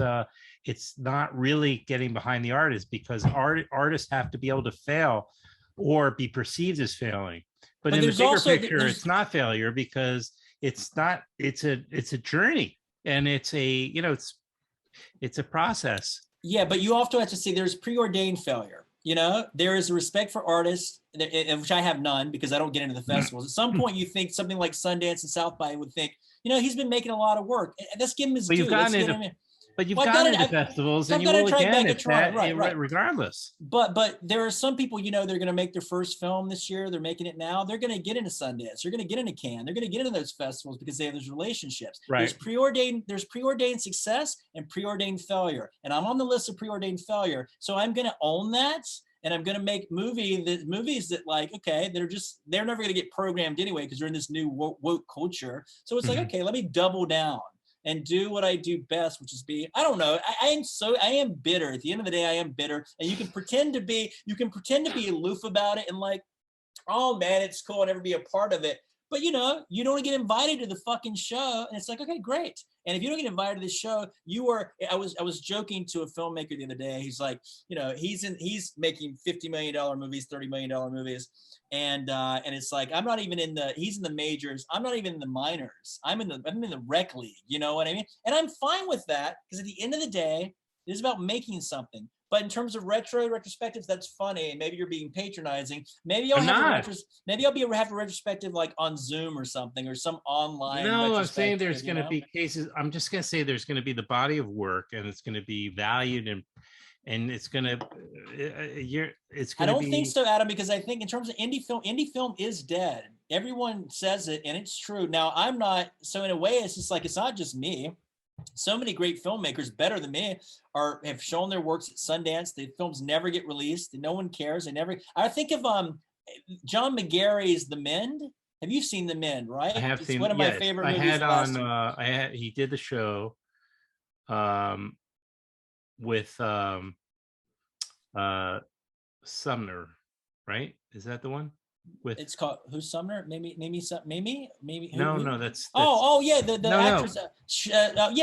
not really getting behind the artist, because artists have to be able to fail or be perceived as failing. But in the bigger picture, it's not failure because it's a journey, and it's a process. Yeah, but you also have to see there's preordained failure. You know, there is a respect for artists, which I have none because I don't get into the festivals. At some point, you think something like Sundance and South by would think, you know, he's been making a lot of work. Let's give him his due. But you've gotten into festivals, and you will again, regardless. But there are some people, you know, they're going to make their first film this year. They're making it now. They're going to get into Sundance. They're going to get into Cannes. They're going to get into those festivals because they have those relationships. Right. There's preordained success and preordained failure. And I'm on the list of preordained failure. So I'm going to own that. And I'm going to make movies that like, okay, they're never going to get programmed anyway because they're in this new woke culture. So it's like, okay, let me double down. and do what I do best, which is be, I don't know, I am bitter. At the end of the day, I am bitter. And you can pretend to be aloof about it and like, oh man, it's cool, I'll never be a part of it. But you know, you don't get invited to the fucking show, and it's like, okay, great. And if you don't get invited to the show, I was joking to a filmmaker the other day. He's like, you know, he's making $50 million movies, $30 million movies. And it's like, he's in the majors. I'm not even in the minors. I'm in the rec league. You know what I mean? And I'm fine with that, because at the end of the day, it is about making something. But in terms of retrospectives, that's funny. Maybe you're being patronizing. Maybe I'll have a retrospective like on Zoom or something, or some online. No, I'm saying there's going to be cases. I'm just going to say there's going to be the body of work, and it's going to be valued, and it's going to I don't think so, Adam, because I think in terms of indie film is dead. Everyone says it, and it's true. Now I'm not. So in a way, it's just like, it's not just me. So many great filmmakers better than me have shown their works at Sundance. The films never get released, and no one cares. I think of John McGarry's The Mend. Have you seen The Mend? Right, I have it's seen. One of my favorite movies. He did the show with Sumner, right? Is that the one? It's called Who's Sumner? Maybe. No, that's yeah, the actress.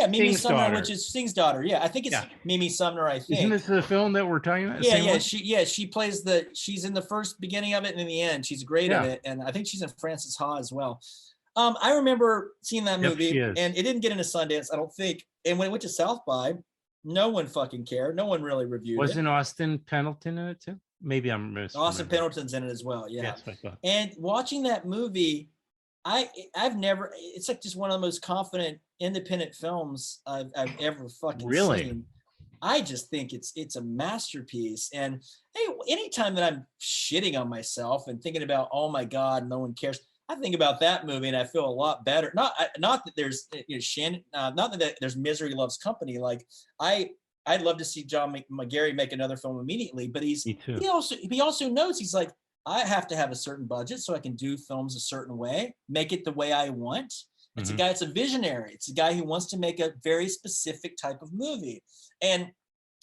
Mimi Sting's Sumner, daughter. which is Sting's daughter. Yeah, I think it's Mimi Sumner. I think. Isn't this the film that we're talking about? She plays she's in the first beginning of it and in the end. She's great at it, and I think she's in Frances Ha as well. I remember seeing that movie, and it didn't get into Sundance, I don't think. And when it went to South by, no one fucking cared. No one really reviewed it. Wasn't Austin Pendleton in it too? Maybe I'm missing. Austin Pendleton's in it as well. Yeah. Yes, I thought. And watching that movie, I've never. It's like just one of the most confident independent films I've ever fucking seen. I just think it's a masterpiece. And hey, anytime that I'm shitting on myself and thinking about, oh my God, no one cares, I think about that movie and I feel a lot better. Not that there's not that there's Misery Loves Company. Like I'd love to see John McGarry make another film immediately, but he also knows, he's like, I have to have a certain budget so I can do films a certain way, make it the way I want. It's a guy, it's a visionary. It's a guy who wants to make a very specific type of movie. And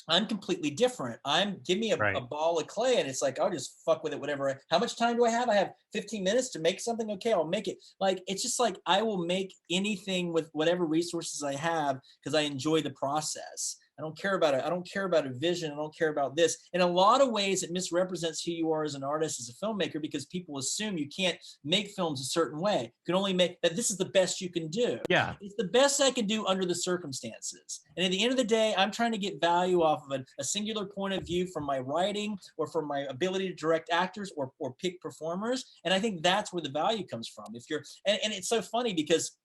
I'm completely different. Give me a ball of clay and it's like, I'll just fuck with it, whatever. How much time do I have? I have 15 minutes to make something. Okay, I'll make it. Like, it's just like, I will make anything with whatever resources I have because I enjoy the process. I don't care about it. I don't care about a vision. I don't care about this. In a lot of ways, it misrepresents who you are as an artist, as a filmmaker, because people assume you can't make films a certain way. You can only make that. This is the best you can do. Yeah. It's the best I can do under the circumstances. And at the end of the day, I'm trying to get value off of a singular point of view from my writing or from my ability to direct actors or pick performers. And I think that's where the value comes from. And it's so funny because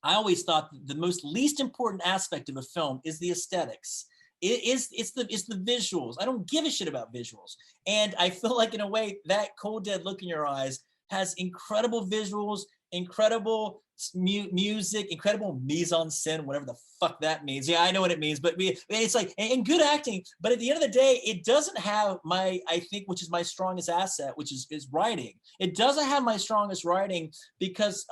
I always thought the most least important aspect of a film is the aesthetics. It's the visuals. I don't give a shit about visuals. And I feel like in a way that Cold Dead Look in Your Eyes has incredible visuals, incredible music, incredible mise en scène, whatever the fuck that means. Yeah, I know what it means, but it's like, and good acting. But at the end of the day, it doesn't have I think, which is my strongest asset, which is writing. It doesn't have my strongest writing because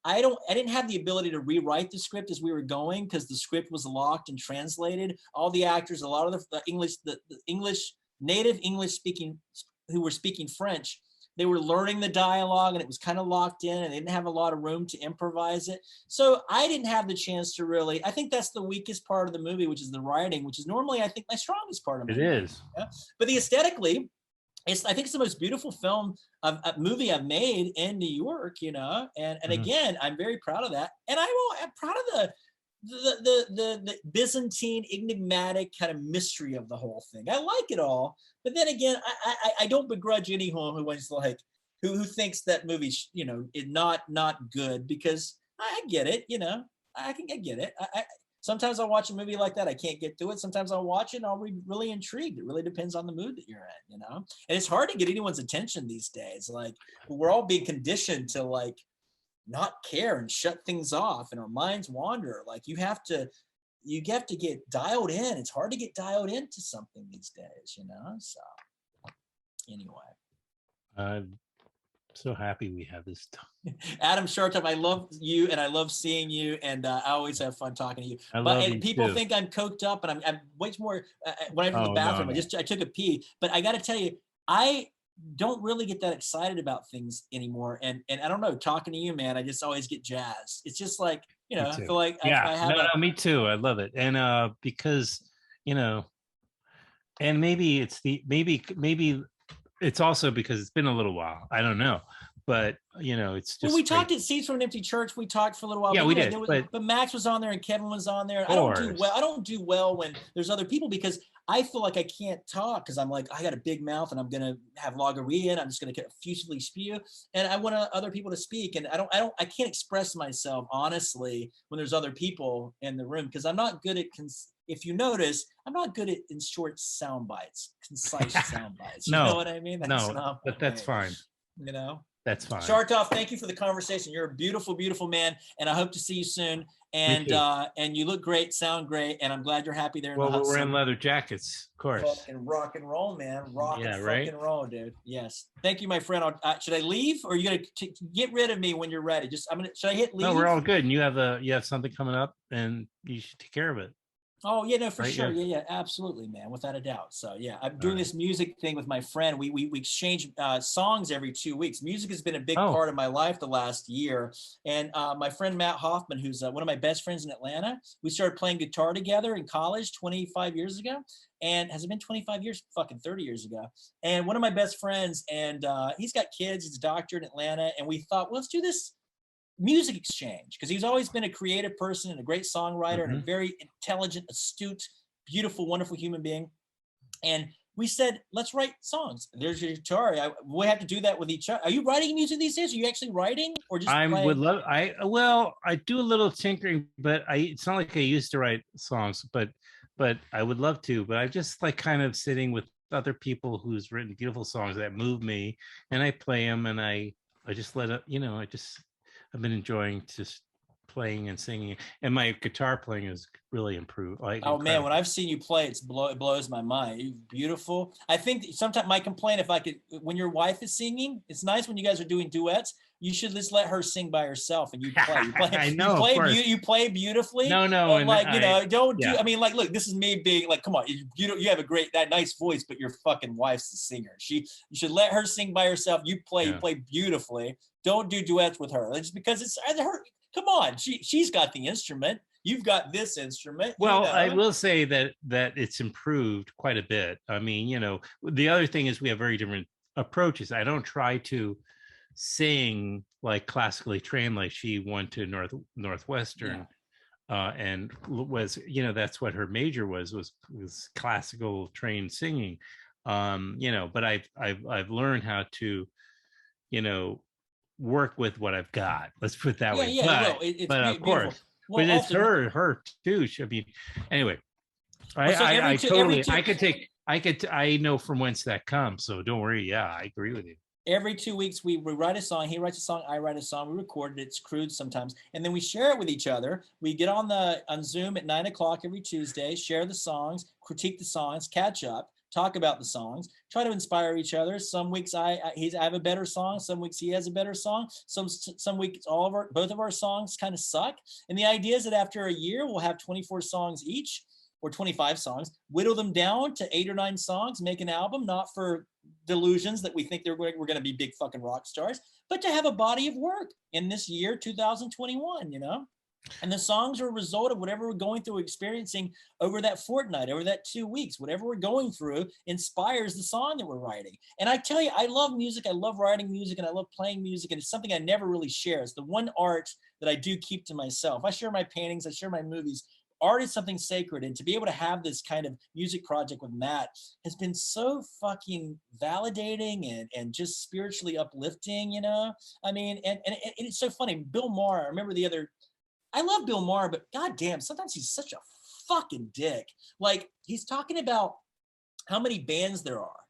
I didn't have the ability to rewrite the script as we were going because the script was locked and translated. All the actors, a lot of the native English speaking who were speaking French, they were learning the dialogue and it was kind of locked in and they didn't have a lot of room to improvise it. So I didn't have the chance to really, I think that's the weakest part of the movie, which is the writing, which is normally, I think, my strongest part of it. It is. Yeah? But the aesthetically, I think it's the most beautiful a movie I've made in New York, you know, and again, I'm very proud of that. And I'm proud of the Byzantine enigmatic kind of mystery of the whole thing. I like it all, but then again, I don't begrudge anyone who was like, who thinks that movie's, you know, is not good, because I get it, you know, I get it. Sometimes I'll watch a movie like that, I can't get through it. Sometimes I'll watch it and I'll be really intrigued. It really depends on the mood that you're in, you know? And it's hard to get anyone's attention these days. Like, we're all being conditioned to like not care and shut things off and our minds wander. Like, you have to get dialed in. It's hard to get dialed into something these days, you know? So anyway. So happy we have this. Adam Shartop, I love you and I love seeing you, and I always have fun talking to you. I love you people too. think I'm coked up, and I'm way more when I'm from the Oh, bathroom. no. I took a pee, but I got to tell you, I don't really get that excited about things anymore. And I don't know, talking to you, man, I just always get jazzed. It's just like, you know, I feel like I have me too. I love it. And because, you know, and maybe it's maybe it's also because it's been a little while. I don't know. But, you know, it's just. Well, we talked at Seeds from an Empty Church. We talked for a little while. Yeah, but we anyway, did. but Max was on there and Kevin was on there. I don't do well when there's other people, because I feel like I can't talk, because I'm like, I got a big mouth and I'm gonna have logorrhea and I'm just gonna effusively spew, and I want other people to speak, and I can't express myself honestly when there's other people in the room, because I'm not good at if you notice, I'm not good at in short sound bites, concise sound bites. You know what I mean? That's fine. You know. That's fine. Shartov, thank you for the conversation. You're a beautiful, beautiful man, and I hope to see you soon. And you look great, sound great, and I'm glad you're happy there in the Hudson. Well, we're wearing leather jackets, of course. Fucking rock and roll, man. Fucking roll, dude. Yes. Thank you, my friend. Should I leave, or are you gonna get rid of me when you're ready? Should I hit leave? No, we're all good. And you have something coming up, and you should take care of it. Oh yeah, no, for sure. Yeah, absolutely, man, without a doubt. So yeah, I'm doing this music thing with my friend. We exchange songs every 2 weeks. Music has been a big part of my life the last year. And my friend Matt Hoffman, who's one of my best friends in Atlanta, we started playing guitar together in college 25 years ago. And has it been 25 years? Fucking 30 years ago. And one of my best friends, and he's got kids. He's a doctor in Atlanta, and we thought, well, let's do this music exchange, because he's always been a creative person and a great songwriter and a very intelligent, astute, beautiful, wonderful human being. And we said, let's write songs. There's your guitar. We have to do that with each other. Are you writing music these days? Are you actually writing, or just I playing? would love. I do a little tinkering, but it's not like I used to write songs, but I would love to. But I just like kind of sitting with other people who's written beautiful songs that move me, and I play them, and I just let it. You know, I've been enjoying just playing and singing, and my guitar playing has really improved. Man, when I've seen you play, it blows my mind. You're beautiful. I think sometimes my complaint, when your wife is singing, it's nice when you guys are doing duets. You should just let her sing by herself and you play. I know. You play beautifully. No. And don't do. I mean, like, look, this is me being like, come on, you have that nice voice, but your fucking wife's the singer. You should let her sing by herself. You play beautifully. Don't do duets with her. It's because it's her. Come on, she's got the instrument. You've got this instrument. Well, I will say that it's improved quite a bit. I mean, you know, the other thing is we have very different approaches. I don't try to sing like classically trained, like she went to Northwestern, and was, you know, that's what her major was classical trained singing. You know, but I've learned how to, you know, work with what I've got. Let's put it that way. But of course, well, but it's her too. I mean, anyway, I know from whence that comes. So don't worry. Yeah, I agree with you. Every 2 weeks, we write a song. He writes a song. I write a song. We record it. It's crude sometimes, and then we share it with each other. We get on Zoom at 9:00 every Tuesday. Share the songs, critique the songs, catch up, talk about the songs, try to inspire each other. Some weeks I have a better song. Some weeks he has a better song. Some weeks both of our songs kind of suck. And the idea is that after a year, we'll have 24 songs each, or 25 songs, whittle them down to 8 or 9 songs, make an album, not for delusions that we think we're going to be big fucking rock stars, but to have a body of work in this year, 2021, you know? And the songs are a result of whatever we're going through, experiencing over that fortnight, over that 2 weeks. Whatever we're going through inspires the song that we're writing. And I tell you, I love music. I love writing music, and I love playing music. And it's something I never really share. It's the one art that I do keep to myself. I share my paintings. I share my movies. Art is something sacred. And to be able to have this kind of music project with Matt has been so fucking validating and just spiritually uplifting, you know? I mean, and it's so funny. Bill Maher, I remember I love Bill Maher, but goddamn, sometimes he's such a fucking dick. Like, he's talking about how many bands there are.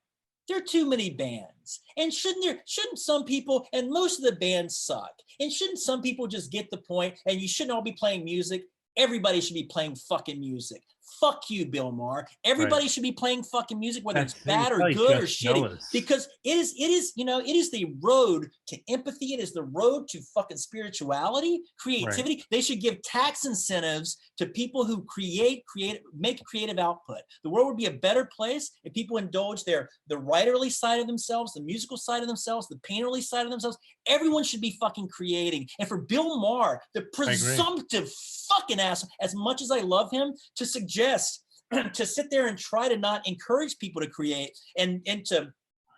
There are too many bands. And shouldn't some people, and most of the bands suck, and shouldn't some people just get the point, and you shouldn't all be playing music? Everybody should be playing fucking music. fuck you, Bill Maher. Everybody should be playing fucking music, whether it's bad or probably good or just shitty, jealous. because it is, you know, it is the road to empathy. It is the road to fucking spirituality, creativity. They should give tax incentives to people who make creative output. The world would be a better place if people indulge the writerly side of themselves, the musical side of themselves, the painterly side of themselves. Everyone should be fucking creating. And for Bill Maher, the presumptive fucking ass, as much as I love him, to suggest to sit there and try to not encourage people to create and to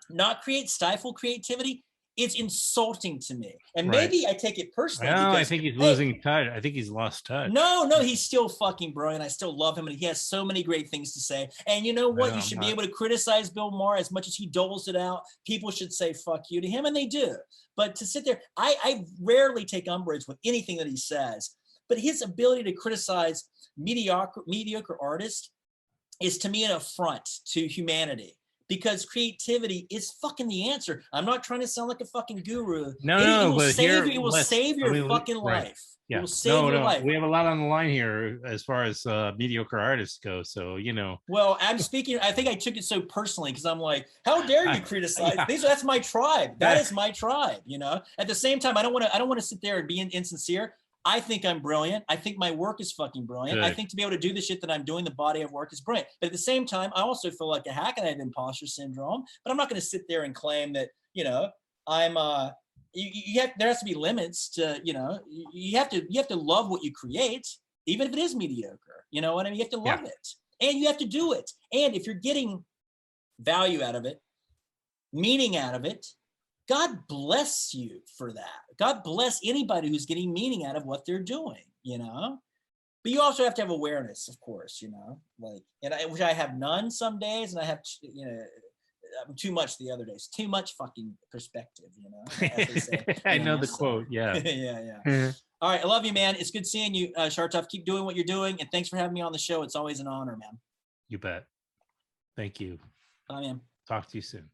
not stifle creativity, it's insulting to me. And maybe I take it personally. I think he's losing touch. I think he's lost touch. No, he's still fucking brilliant. I still love him, and he has so many great things to say. And you know what? You should be able to criticize Bill Maher as much as he doles it out. People should say fuck you to him, and they do. But to sit there, I rarely take umbrage with anything that he says. But his ability to criticize mediocre artists is, to me, an affront to humanity. Because creativity is fucking the answer. I'm not trying to sound like a fucking guru. It will save your fucking life. Yeah. It will save your life. We have a lot on the line here as far as mediocre artists go. So, you know. Well, I'm speaking, I think I took it so personally because I'm like, how dare you criticize? That's my tribe. That is my tribe, you know? At the same time, I don't want to sit there and be insincere. I think I'm brilliant. I think my work is fucking brilliant. I think to be able to do the shit that I'm doing, the body of work is brilliant. But at the same time, I also feel like a hack and I have imposter syndrome. But I'm not going to sit there and claim that, you know, I'm there has to be limits to, you know, you have to love what you create, even if it is mediocre. You know what I mean? You have to love it, and you have to do it. And if you're getting value out of it, meaning out of it, God bless you for that. God bless anybody who's getting meaning out of what they're doing, you know? But you also have to have awareness, of course, you know? Like, which I have none some days, and I have, you know, too much the other days. Too much fucking perspective, you know? As they say, I know the quote, yeah. yeah. All right, I love you, man. It's good seeing you, Shartov. Keep doing what you're doing, and thanks for having me on the show. It's always an honor, man. You bet. Thank you. Bye, man. Talk to you soon.